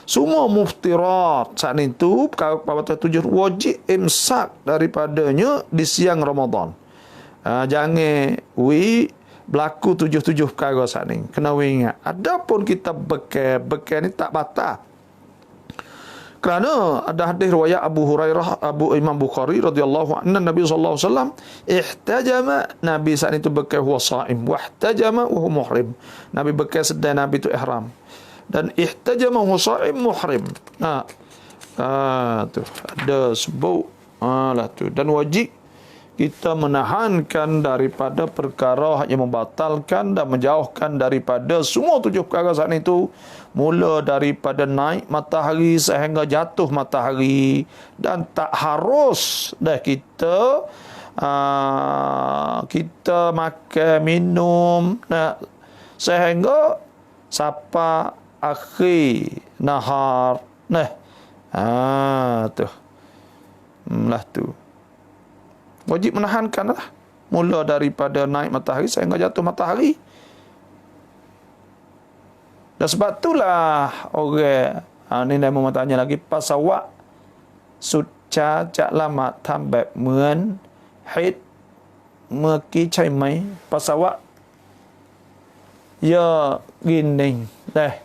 semua muftirat saat itu perkara tujuh wajib imsak daripadanya di siang Ramadan. Jangan berlaku 7 perkara saat ni. Kena ingat. Adapun kita bekal ni tak batal. Kerana ada hadis riwayat Abu Hurairah, Abu Imam Bukhari radhiyallahu anhu, Nabi sallallahu alaihi wasallam ihtajama, Nabi saat itu bekal huwa shaim, wa ihtajama wa huwa muhrim. Nabi bekal sedang Nabi itu ihram. Dan ihtajama huwa shaim muhrim. Tu ada sebut lah tu. Dan wajib kita menahankan daripada perkara yang membatalkan dan menjauhkan daripada semua 7 perkara saat itu, mula daripada naik matahari sehingga jatuh matahari, dan tak harus dah kita makan minum sehingga sampai akhir nahar tu lah tu. Wajib menahankan lah. Mula daripada naik matahari sehingga jatuh matahari. Dan sebab itulah orang ni dah mau tanya lagi, pasawak suca cak lama tambah muen hit meki cai mai pasawak ya gini dah.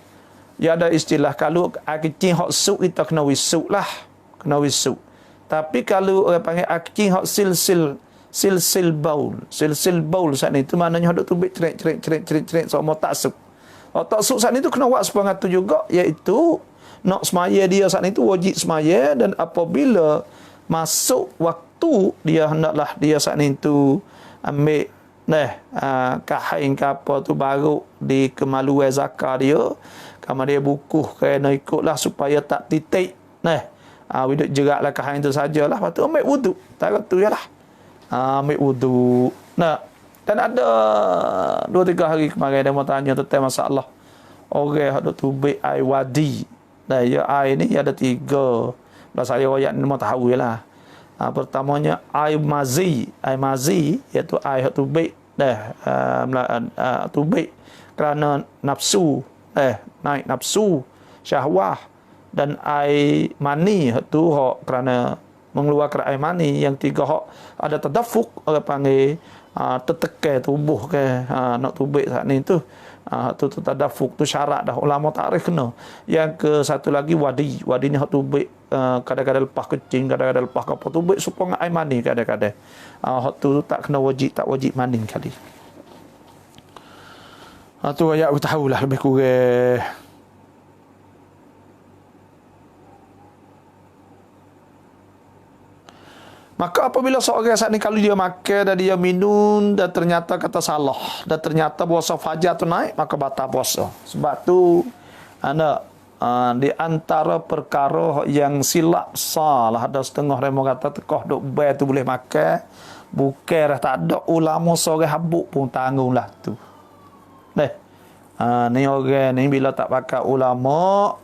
Ya ada istilah kalau akicing hok suk kita kena wisuk lah. Kena wisuk. Tapi kalau orang panggil akicing hok silsil baul saat ni tu maknanya hok tu bit cerek semua tak suk. Hok tak suk saat ni tu kena buat sepengatu juga, iaitu nak semaya dia saat ni tu wajib semaya, dan apabila masuk waktu dia hendaklah dia saat ni tu ambil kain ke apa tu baru di kemaluan zakat dia. Kamu dia bukuh kena ikutlah supaya tak titik. Hidup jeraklah kain itu sajalah. Lepas tu ambil wuduk. Tak tu je lah. Ambil wuduk. Dan ada 2-3 hari kemarin dia mau tanya tentang masalah orang ada tubik air wadi. Ya air ni ada 3. Belah saya royak ni mau tahu je lah. Pertamanya air mazi. Air mazi iaitu air tubik. Tubik kerana nafsu. Naik nafsu, syahwah. Dan air mani tu hok kerana mengeluarkan air mani. Yang 3 hok ada tadafuk, orang panggil tertekan tubuh ke nak tubik saat ni tu. Tu tadafuk tu syarat dah ulama takrif kena. Yang ke satu lagi wadi ni hok tubik kadang-kadang lepas kecing, kadang-kadang lepas apa tubik supaya air mani kadang-kadang. Hok tu tak kena wajib, tak wajib mani kali. Tu ayat tahulah lebih kurang. Maka apabila seorang saat ni kalau dia makan dan dia minum dan ternyata kata salah dan ternyata puasa fajar tu naik, maka batal puasa. Sebab tu di antara perkara yang silap salah, ada setengah remo kata tekoh duk bai tu boleh makan, bukan dah tak ada ulama seorang habuk pun tanggunglah tu. Ni orang ni bila tak pakai ulama,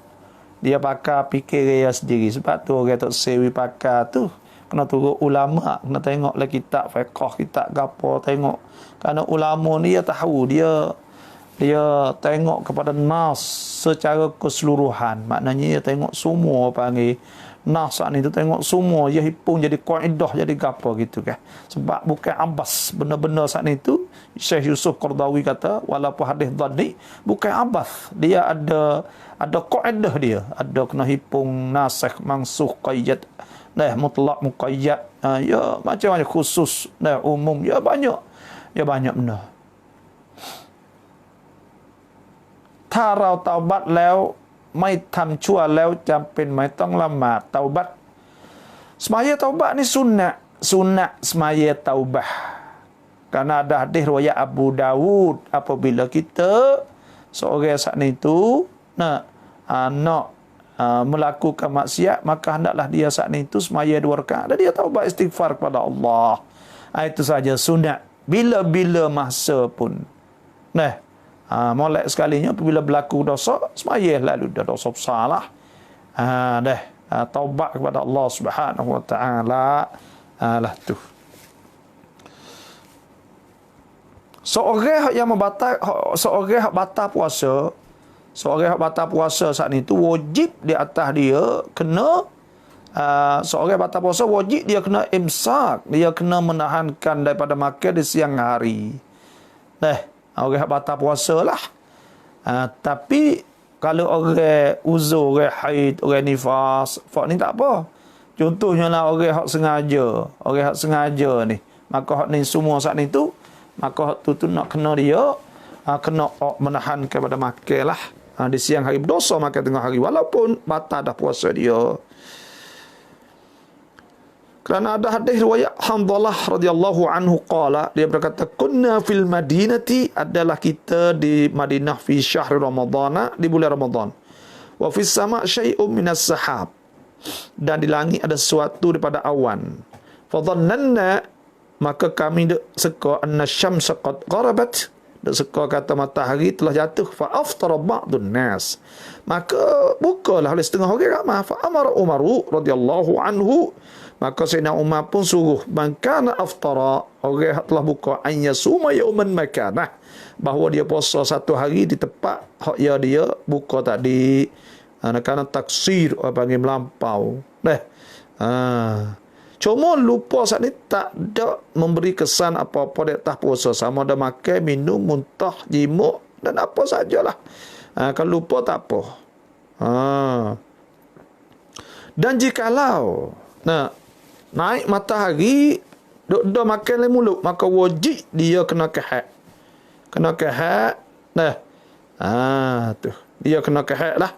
dia pakai fikir dia sendiri. Sebab tu orang tak sewi pakai tu kena turut ulama, kena tengoklah kitab fiqh, kitab gapo, tengok. Kerana ulama ni dia tahu, dia tengok kepada nas secara keseluruhan. Maknanya dia tengok semua panggil nas ni tu, tengok semua, dia hipung jadi kaedah, jadi gapo gitu kan. Sebab bukan abas benar-benar saat ni tu. Syekh Yusuf Qardawi kata walaupun hadis dhanni bukan abas, dia ada kaedah dia, ada kena hipung nasikh mansukh qayyad, mutlak muqayyad, ya macam-macam khusus, umum, ya banyak benar. Tarau taubat แล้วไม่ทำชั่วแล้วจำเป็นไหมต้องละหมาด taubat. Semaya taubat ni sunat semaya taubah. Karena ada hadis riwayat Abu Dawud, apabila kita seorang saat itu nak melakukan maksiat, maka hendaklah dia saat itu semaya 2 rakaat dan dia taubat istighfar kepada Allah. Itu saja sunat bila-bila masa pun. Molek sekalinya apabila berlaku dosa, semaya lalu dah dosa besar lah. Taubat kepada Allah Subhanahu wa taala lah tu. Seorang yang batal puasa, seorang batal puasa saat ni tu wajib di atas dia kena seorang batal puasa wajib dia kena imsak, dia kena menahankan daripada makan di siang hari. Orang hak batal puasa lah. Tapi kalau orang uzur, orang haid, orang nifas, ni tak apa. Contohnya lah orang hak sengaja ni. Maka hak ni semua saat ni tu, maka hak tu nak kena dia, kena menahan kepada makan lah. Di siang hari berdosa makan tengah hari walaupun batal dah puasa dia. Kerana ada hadis riwayat Hamdalah radhiyallahu anhu qala, dia berkata kunna fil madinati, adalah kita di Madinah fi syahr Ramadhan, di bulan Ramadan. Wa fis sama' syai'un minas sahab, dan di langit ada sesuatu daripada awan. Fa dhannanna, maka kami seka anna syamsa qad gharabat, seka kata matahari telah jatuh. Fa aftara ba'dun nas, maka bukalah oleh setengah orang ramai. Fa amara Umaru radhiyallahu anhu, maka Sayyidina Umar pun suruh man kana aftara, orang telah buka, an yasuma yauman makanah, bahawa dia puasa satu hari di tempat hak ya dia buka tadi. Kerana taksir, orang panggil melampau. Cuma lupa saat ni tak ada memberi kesan apa-apa di atas puasa. Sama ada makan, minum, muntah, jimuk dan apa sajalah. Kalau lupa tak apa. Dan jikalau naik matahari, duk makan le mulut, maka wajib dia kena kehat. Tu. Dia kena kehat lah.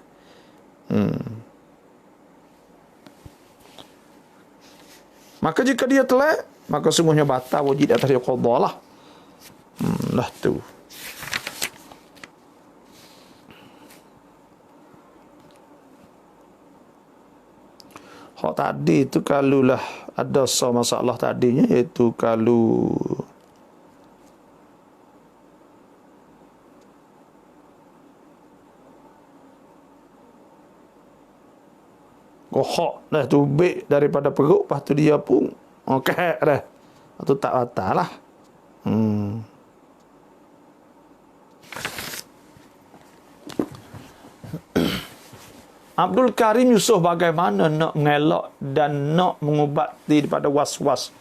Maka jika dia telat, maka sungguhnya batal, wajib di atas dia qadha lah. Lah tu. Hak tadi tu kalulah ada masalah tadinya, iaitu kalau gohok dah tubik daripada perut, lepas tu dia pun kehak dah. Itu tak batal lah. Abdul Karim Yusof, bagaimana nak mengelak dan nak mengubati daripada was-was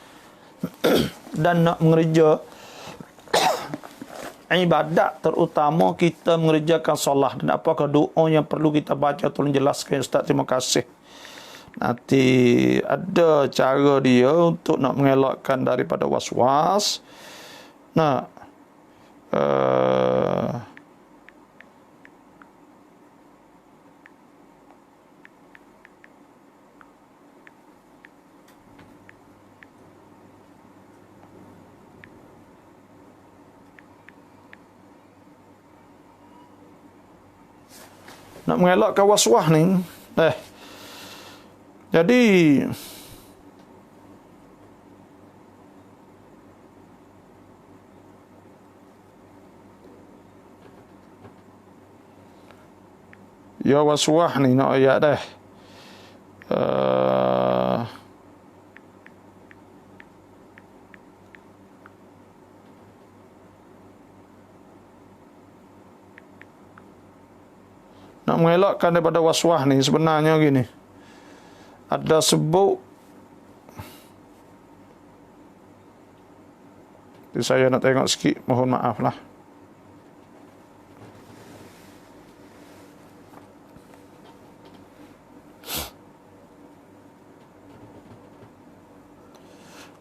dan nak mengerja ibadat, terutama kita mengerjakan solat, dan apakah doa yang perlu kita baca? Tolong jelaskan Ustaz, terima kasih. Nanti ada cara dia untuk nak mengelakkan daripada was-was. Nak mengelakkan was-was ni, jadi ya was-was ni nak ayat dah. Nak mengelakkan daripada was-was ni sebenarnya gini. Ada sebut, saya nak tengok sikit, mohon maaf lah.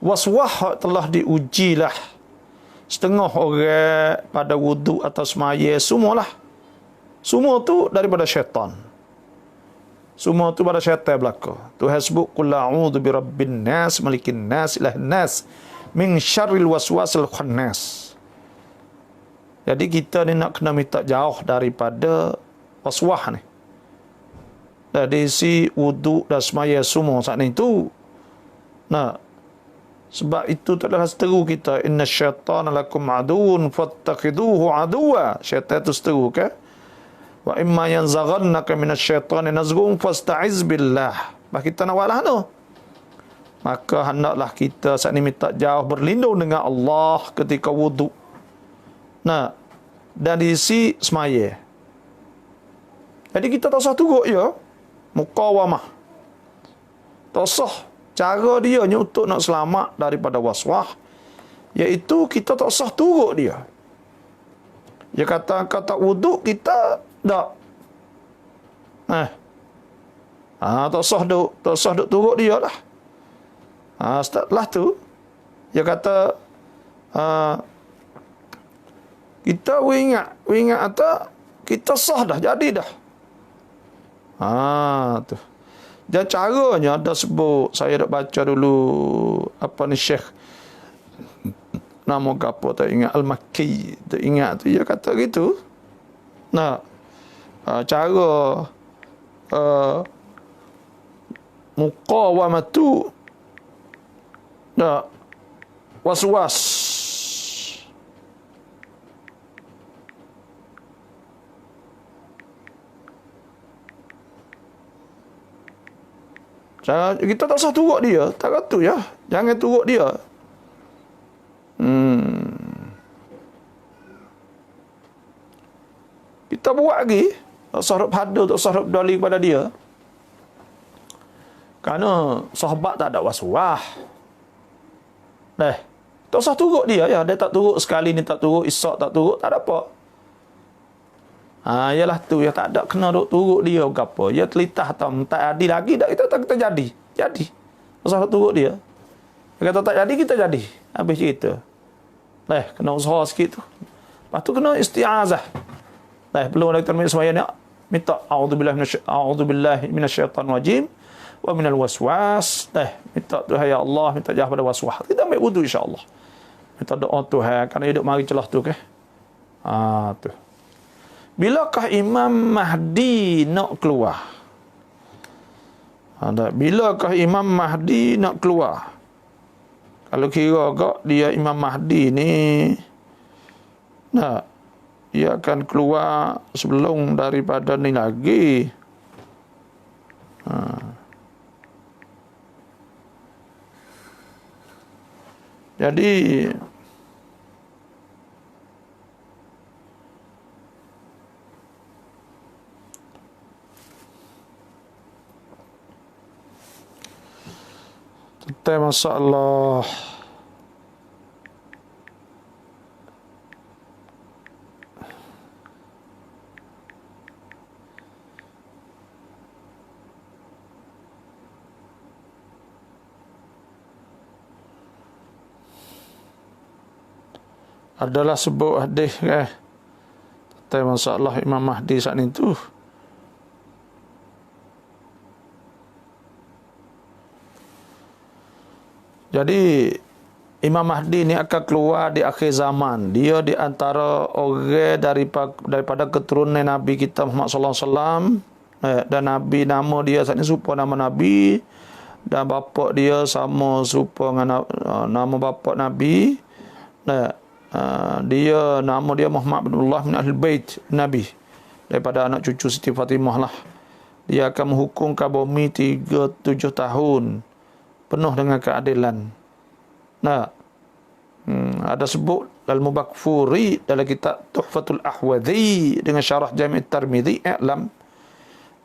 Was-was telah diujilah setengah orang pada wuduk atau semaya, semualah. Semua tu daripada syaitan. Semua tu pada syaitan belaka. Tuhan sebut qul a'udzu birabbin nas, malikin nas, ilahin nas, min syarril waswasil khannas. Jadi kita ni nak kena minta jauh daripada was-was ni. Dari si wuduk dan semaya semua saat ni tu. Sebab itu adalah seteru kita, inna syaitana lakum aduun fattakhiduhu aduwa. Syaitan tu seteru ke? Wa imma yanzaghannaka minasyaitani nazghun fasta'iz billah. Bah kita nak walah tu. Maka hendaklah kita saat ni minta jauh berlindung dengan Allah ketika wuduk. Dan diisi semaya. Jadi kita tak usah turut ya. Muqawamah. Tak usah. Cara dia untuk nak selamat daripada was-was, iaitu kita tak usah turut dia. Dia kata kau tak wuduk, kita tak. Tak sah duk turut dia lah. Setelah tu dia kata kita ingat atau kita sah dah, jadi dah. Tu. Dan caranya ada sebut, saya dah baca dulu apa ni Syekh nama apa tak ingat, Al-Makki tak ingat tu, dia kata gitu. Cara muqawamatu was-was. Kita tak usah turut dia, tak kata ya. Jangan turut dia. Kita buat lagi, tak usah pada, tak usah dali kepada dia. Kerana sahabat tak ada was-was. Tak usah turut dia ya. Dia tak turut sekali ni, tak turut, esok tak turut, tak ada apa. Yalah tu, ya tak ada kena duk turut dia ke apa. Ya telitah atau tak jadi lagi, tak kita jadi. Jadi. Usah turut dia. Dia kata tak jadi, kita jadi. Habis cerita. Kena usaha sikit tu. Lepas tu kena isti'azah. Belum lagi terminal sembahyang ni, minta a'udzubillahi minasyaitanir rajim wa minal waswas. Minta Tuhan ya Allah, minta jah pada waswas. Kita ambil wudu insya-Allah. Minta doa Tuhan kerana hidup mari celah tu ke. Tu. Bilakah Imam Mahdi nak keluar? Bilakah Imam Mahdi nak keluar? Kalau kira agak dia Imam Mahdi ni, dia akan keluar sebelum daripada ni lagi. Jadi tentang masalah adalah sebuah hadis tentang masalah Imam Mahdi saat itu. Jadi Imam Mahdi ni akan keluar di akhir zaman. Dia di antara orang daripada keturunan Nabi kita Muhammad sallallahu alaihi wasallam, dan Nabi nama dia saat ni serupa nama Nabi, dan bapa dia sama serupa dengan nama bapa Nabi. Dia nama dia Muhammad bin Abdullah min Ahlul Bait Nabi, daripada anak cucu Siti Fatimah lah. Dia akan menghukum ke bumi 37 tahun penuh dengan keadilan. Ada sebut Al-Mubakfuri dalam kitab Tuhfatul Ahwadhi dengan syarah Jami' At-Tirmidzi, i'lam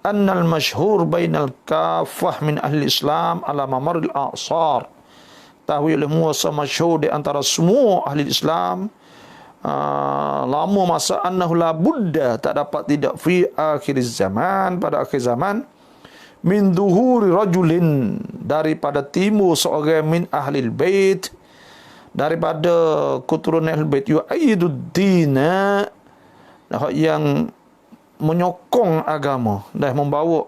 annal masyhur bainal kafah min ahli Islam ala mamaril a'sar. Tahu oleh muasa masyhur di antara semua ahli Islam lama masa annahu la budda, tak dapat tidak, fi akhir zaman, pada akhir zaman, min duhuri rajulin, daripada timur seorang min ahlil bait, daripada keturunan ahlul bait, yu'aidud dina, yang menyokong agama, membawa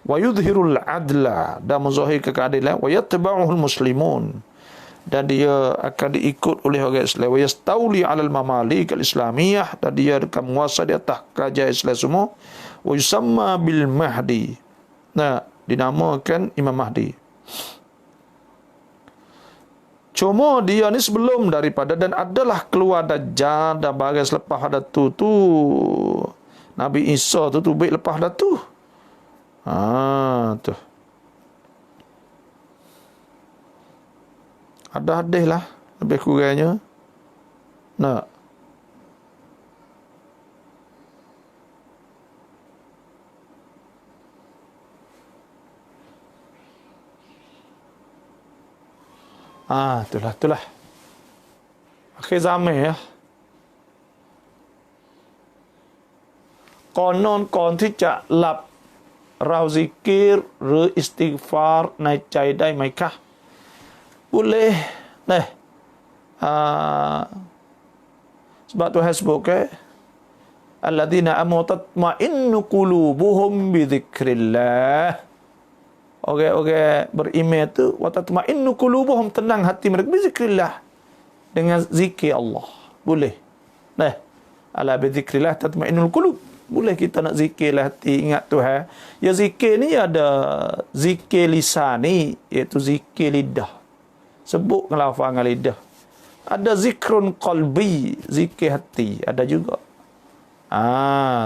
wa yudhirul adla, dan menzahirkan keadilan, wa yatba'uhul muslimun, dan dia akan diikut oleh orang Islam, wa yastauli 'alal mamalik al-islamiyah, dan dia akan menguasai di atas kerajaan Islam semua, wa yusamma bil mahdi, dinamakan Imam Mahdi. Cuma dia ni sebelum daripada, dan adalah keluar Dajjal dan barang selepas ada tu Nabi Isa tu baik lepas dah tu. Tu. Ada hadis lah lebih kurangnya. Itulah. Akhir zaman ya. konon ก่อนที่จะหลับเราซิกิรหรืออิสติฆฟารในใจได้ไหมคะ boleh nah sebab Tuhan sebut ke alladzina amanu tatma'innu qulubuhum bi dzikrillah. Orang-orang beriman tu wa tatma'innu qulubuhum, tenang hati mereka bi dzikrillah, dengan zikir Allah. Boleh. Nah, ala bi dzikrillah tatma'innul qulub. Boleh kita nak zikirlah hati, ingat Tuhan. Ya zikir ni ada zikir lisani, iaitu zikir lidah. Sebut ngelafal dengan lidah. Ada zikrun qalbi, zikir hati, ada juga.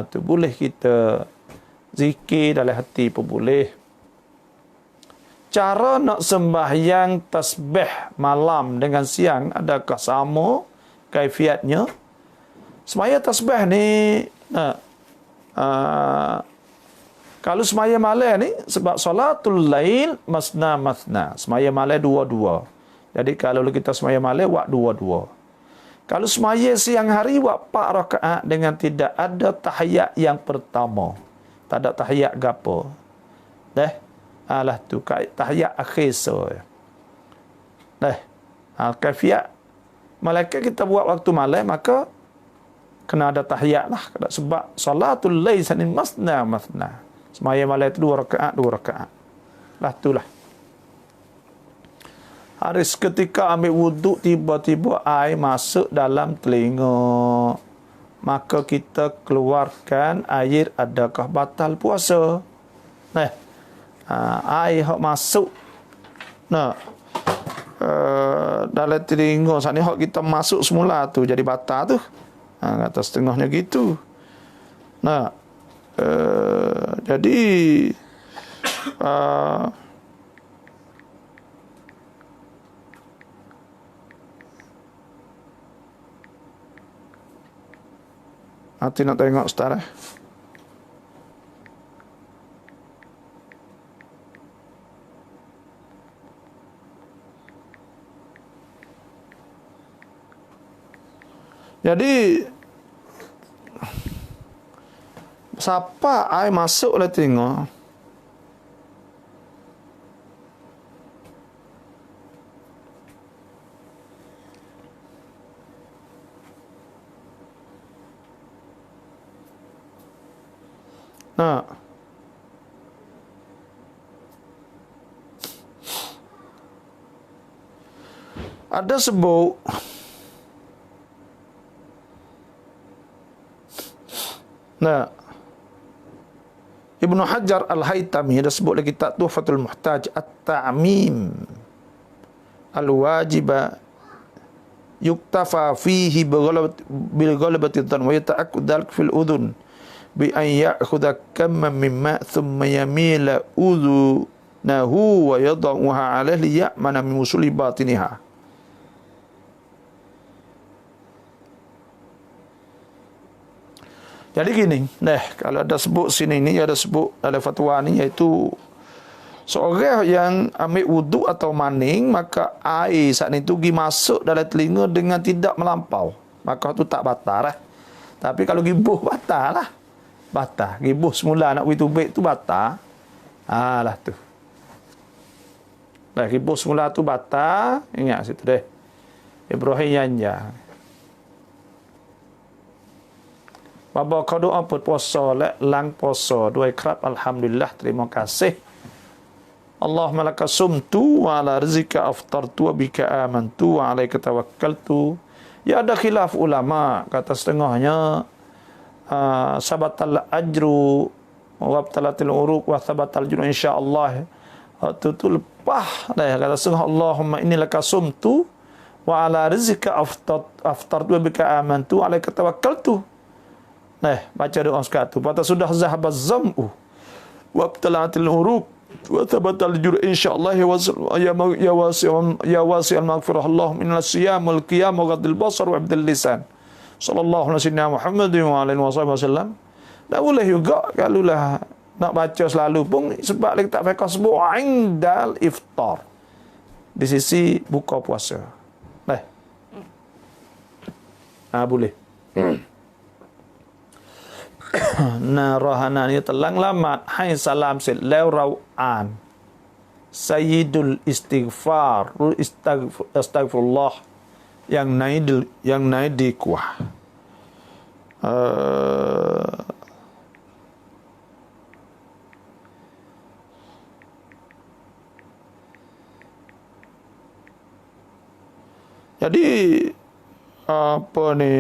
Tu boleh kita zikir dalam hati pun boleh. Cara nak sembahyang tasbih malam dengan siang adakah sama kaifiatnya? Sembahyang tasbih ni kalau sembahyang malam ni, sebab salatul lail masna masna, sembahyang malam dua-dua. Jadi kalau kita sembahyang malam buat dua-dua. Kalau sembahyang siang hari buat 4 rakaat dengan tidak ada tahiyat yang pertama. Tak ada tahiyat gapo. Alah tu tahiyat akhir so. Kaifiat malaikat kita buat waktu malam, maka kena ada tahiyat lah. Sebab salatul lail sanin masna masna. Sembahyang malam itu 2 rakaat. Lah itulah. Haris ketika ambil wuduk, tiba-tiba air masuk dalam telinga, maka kita keluarkan air, adakah batal puasa? Air hok masuk dalam telinga saat ni, hok kita masuk semula tu jadi batal tu. Kata setengahnya gitu. Jadi nanti nak tengok Ustaz. Jadi siapa air masuk oleh telinga, ada sebut Ibnu Hajar Al-Haytami ada sebut lagi kitab Tuhfatul Muhtaj At-Ta'mim Al-Wajiba yuktafa fihi bil ghalabati dhan wa yata'akkad dhalik fil udhun bi an ya'khudha kamman mimma thumma yamila udhunahu wa yad'uha 'alayhi liya'mana min wusuli batiniha. Jadi gini, kalau ada sebut sini ni, ada sebut dalam fatwa ni, iaitu seorang yang ambil wuduk atau maning, maka air saat itu pergi masuk dalam telinga dengan tidak melampau, maka itu tak batal lah. Tapi kalau gibuh batal lah. Batal. Gibuh semula nak pergi tubik tu batal. Lah tu. Gibuh semula tu batal. Ingat situ deh. Ibrahim Yanja. Bapa kau doa pun puasa lang puasa dua kerap, alhamdulillah, terima kasih. Allahumma laka sumtu wa ala rizqika aftartu wa bika amantu wa alaika tawakkaltu. Ya ada khilaf ulama, kata setengahnya sabatal ajru wa abtalatil uruq wa sabatal juru insyaallah. Itu lepas kata setengah, Allahumma inni laka sumtu wa ala rizqika aftartu wa bika amantu wa alaika tawakkaltu. Baca doa sekat tu. Pada sudah zahabaz zam'u wa abtala'atil uruq wa thabatal jur insyaallah ya wasi'al maghfirah Allahumma innal siyam wal qiyam wa ghadil basar wa abdul lisan. Sallallahu alaihi Muhammad wa alihi wasallam. Tak boleh juga kalau lah nak baca selalu pun, sebab kita tak fikir sebut indal iftar, di sisi buka puasa. Boleh. na rohana ni telang lamat hai salam sil lew raw an sayyidul istighfar astagfirullah yang naik di kuah jadi apa ni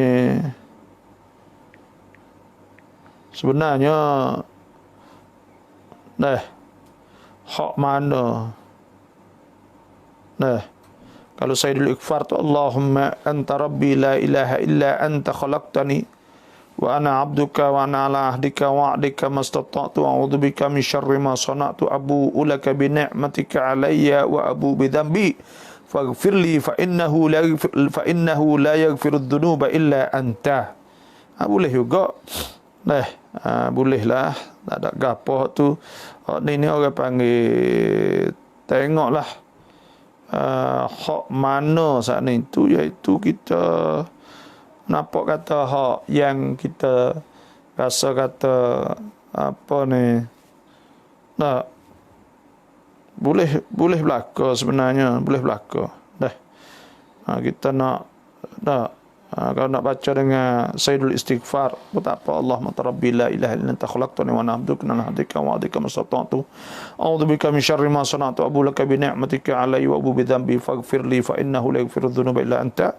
sebenarnya hak mana kalau Sayyidul Ighfar tu Allahumma anta rabbi la ilaha illa anta khalaqtani wa ana abduka wa ana ala ahdika wa wa'dika mastata'tu a'udzu bika min syarri ma sana'tu abu'u laka bi ni'matika alayya wa abu bi dhanbi faghfirli fa innahu la yaghfiru dhunuba illa anta. Boleh juga. Bolehlah, tak ada gapo tu. Ni orang panggil tengoklah hak mana saat ni tu, iaitu kita nampak kata hak yang kita rasa kata apa ni boleh berlaku sebenarnya, boleh berlaku. Kita nak kalau nak baca dengan Sayyidul Istighfar, tak apa, Allahumma rabbi la ilaha illa anta khalaqtani wa ana abduka wa ahdika wa adika mastata'tu a'udzu bika min syarri ma sana'tu abu laka bi ni'matika alayya wa abu bi dhanbi faghfirli fa innahu la yaghfiru dhunuba illa anta.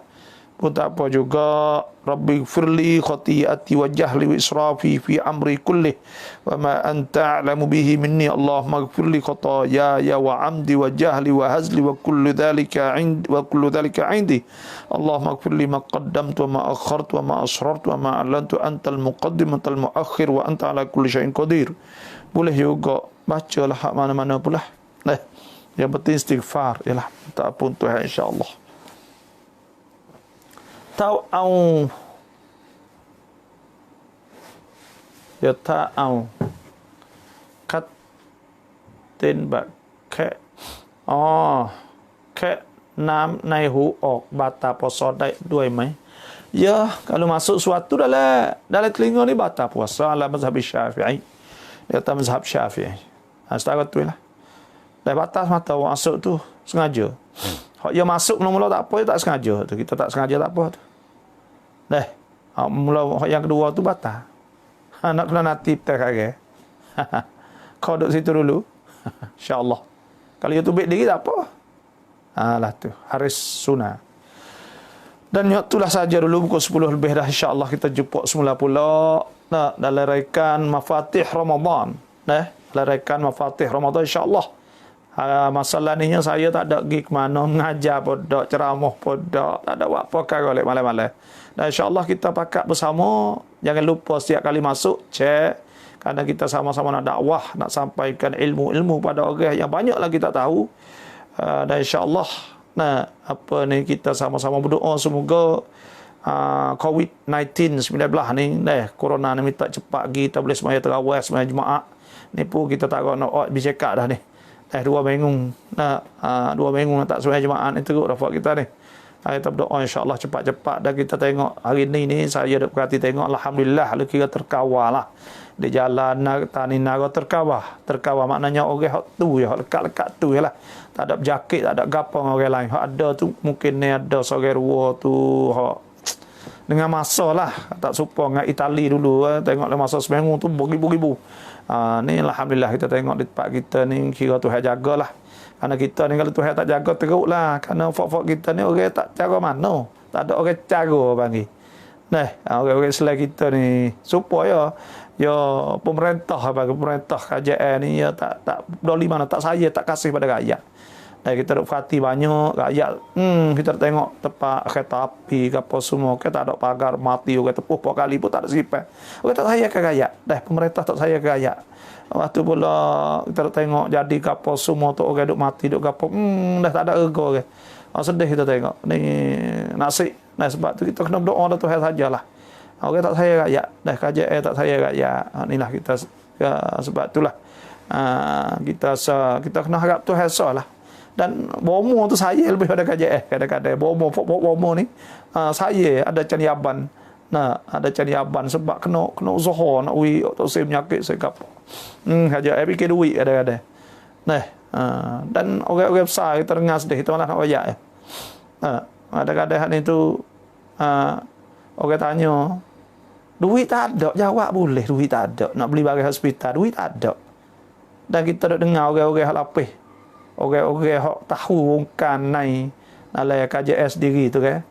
Pun tak apa juga, rabbi ighfirli khati'ati wa jahli wa israfi fi amri kulli wa ma anta a'lamu bihi minni Allahumma ighfirli khataaya wa amdi wa jahli wa hazli wa kullu dhalika 'indi Allahumma ighfirli ma qaddamtu wa ma akhartu wa ma asrartu wa ma a'lantu antal muqaddim antal muakhir wa anta ala kulli syai'in qadir. Boleh juga bacalah hak mana-mana pula. Yang penting istighfar ialah tak pun Tuhan insya-Allah. Tau au ya ta au kat tên bạc khẽ khẽ nam nay hu ok bata puasa dai dua mai. Ya, kalau masuk suatu dalam telinga ni bata puasa ala mazhab Syafi'i. Ya ta mazhab Syafi'i. Setakat tu lah. Dah batas mata masuk tu sengaja. Hak dia masuk mula-mula tak apa, dia tak sengaja tu. Kita tak sengaja tak apa tu. Mula yang kedua tu batal. Nak kena natib tak kage. Kau duduk situ dulu. InsyaAllah. Kalau dia tubik diri tak apa. Lah tu. Haris sunnah. Dan itulah saja dulu pukul 10 lebih dah. InsyaAllah kita jumpa semula pula. Dalam raikan Mafatih Ramadan. Raikan Mafatih Ramadan insyaAllah. Masalah ni saya tak ada pergi ke mana, mengajar pun tak, ceramah pun tak ada buat apa kara oleh malam-malam. Dan insyaAllah kita pakat bersama, jangan lupa setiap kali masuk, cek, kerana kita sama-sama nak dakwah, nak sampaikan ilmu-ilmu pada orang yang banyak lagi tak tahu. Dan insyaAllah, apa ni, kita sama-sama berdoa semoga COVID-19 ni, corona ni minta cepat kita boleh semaya terawih, semaya jemaah. Ni pun kita tak nak bercakap dah ni. 2 minggu nak tak sembahyang jemaah ni teruk dah buat kita ni. Kita berdoa insya-Allah cepat-cepat, dan kita tengok hari ni saya dah perhati tengok alhamdulillah kira terkawal lah. Di jalan tani naga terkawal maknanya orang hak tu ya, hak lekat-lekat tu yalah. Tak ada berjakit, tak ada gapo dengan orang lain. Hak ada tu mungkin ni ada seorang dua tu hak dengan masa lah, tak serupa dengan Itali dulu tengok masa seminggu tu beribu-ribu. Ni alhamdulillah kita tengok di tempat kita ni kira Tuhan jagalah. Kerana kita ni kalau Tuhan tak jaga teruk lah. Kerana fok-fok kita ni orang tak cara mana. Tak ada orang cara panggil. Orang-orang selain kita ni supaya ya pemerintah kerajaan ni ya tak doli mana, tak saya tak kasih pada rakyat. Kita duk perhati banyak rakyat. Kita tengok tempat kereta api ke apa semua, kita tak ada pagar mati orang tepuh berapa kali pun tak ada sipai. Orang tak saya ke rakyat. Pemerintah tak saya ke rakyat. Waktu pula kita tengok jadi ke apa semua tu orang duk mati duk ke apa. Dah tak ada rega orang. Sedih kita tengok. Ni nasib. Sebab tu kita kena berdoa dah Tuhan sajalah. Orang tak saya rakyat. Kerajaan tak saya rakyat. Inilah kita sebab itulah kita kena harap Tuhan salah. Dan bomo tu saya lebih pada kerajaan. Kadang-kadang bomo ni saya ada caniaban Nah, ada cari aban sebab kena usaha nak ui atau saya penyakit saya kapal. Haja fikir duit ada. Nah, dan orang-orang besar kita rengas deh, kita malah nak royak. Kadang-kadang itu orang tanya, duit tak ada, jawab boleh duit tak ada. Nak beli barang hospital, duit tak ada. Dan kita dah dengar orang-orang hak lapis. Orang-orang hak tahu kan naik dalam KJS diri tu kan.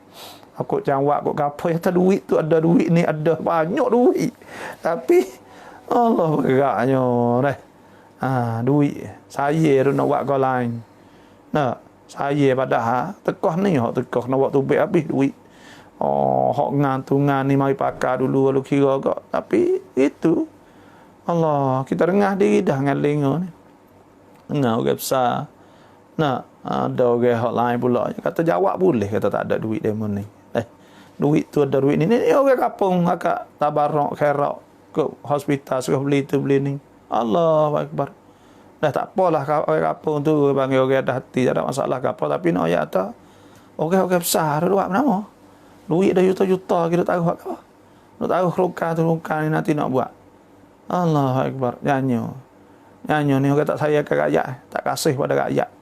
Aku jawab aku gapo ya duit tu ada duit ni ada banyak duit. Tapi Allah beratnya dah. Duit saya tu nak buat kau lain. Nah, saya padahal tekah ni hak tekah nak buat tubik habis duit. Hak ngantungan ni mari pakar dulu kalau kira kau. Tapi itu Allah, kita rengah diri dah dengan lenga ni. Dengar orang besar. Nah, ada orang hak lain pula. Kata jawab boleh, kata tak ada duit demo ni. Duit tu ada duit ni. Ni orang kampung agak tabarok, kerak ke hospital suruh beli tu beli ni. Allahu Akbar. Dah tak apalah orang kampung tu panggil orang ada hati, tak ada masalah ke apa. Tapi nak ayat tak. Orang-orang besar tu buat apa? Duit dah juta-juta kita taruh apa? Nak taruh rukah ni nanti nak buat. Allahu Akbar. Nyanyo ni orang tak sayang ke rakyat, tak kasih pada rakyat.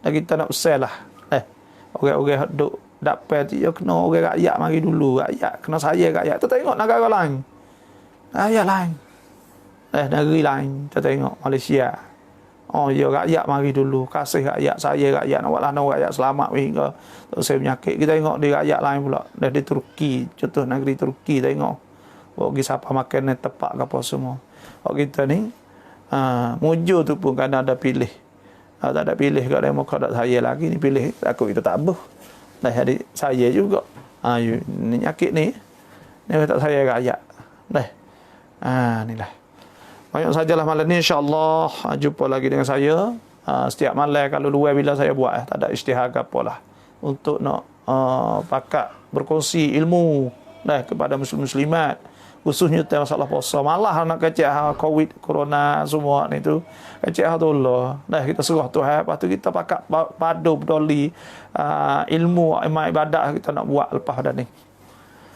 Dan kita nak besar lah. Orang-orang duk dapat dia kena orang rakyat mari dulu, rakyat kena sayang rakyat. Kita tengok negara lain. Rakyat lain. Negeri lain kita tengok Malaysia. Ya rakyat mari dulu, kasih rakyat, sayang rakyat, nak buatlah rakyat selamat hingga selesai penyakit. Kita tengok di rakyat lain pula. Di Turki, contoh negeri Turki tengok. Bagi siapa makan ni tepak ke apa semua. Kita ni mujur tu pun kan ada pilih. Tak ada pilih kat Demokrat tak saya lagi ni pilih takut kita tak abuh. Dah jadi saya juga. Ni nyakit ni tak saya rakyat. Dah. Inilah. Banyak sajalah malam ni insya-Allah jumpa lagi dengan saya. Setiap malam kalau luar bila saya buat tak ada isytihar ke apalah untuk nak pakat berkongsi ilmu kepada muslimat khususnya tentang masalah puasa. Malah nak kecek COVID corona semua ni tu kecek tu Allah. Kita serah Tuhan, lepas tu kita pakat padu peduli ilmu ibadah kita nak buat lepas dah ni.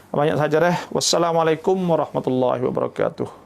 Banyak saja dah. Wassalamualaikum warahmatullahi wabarakatuh.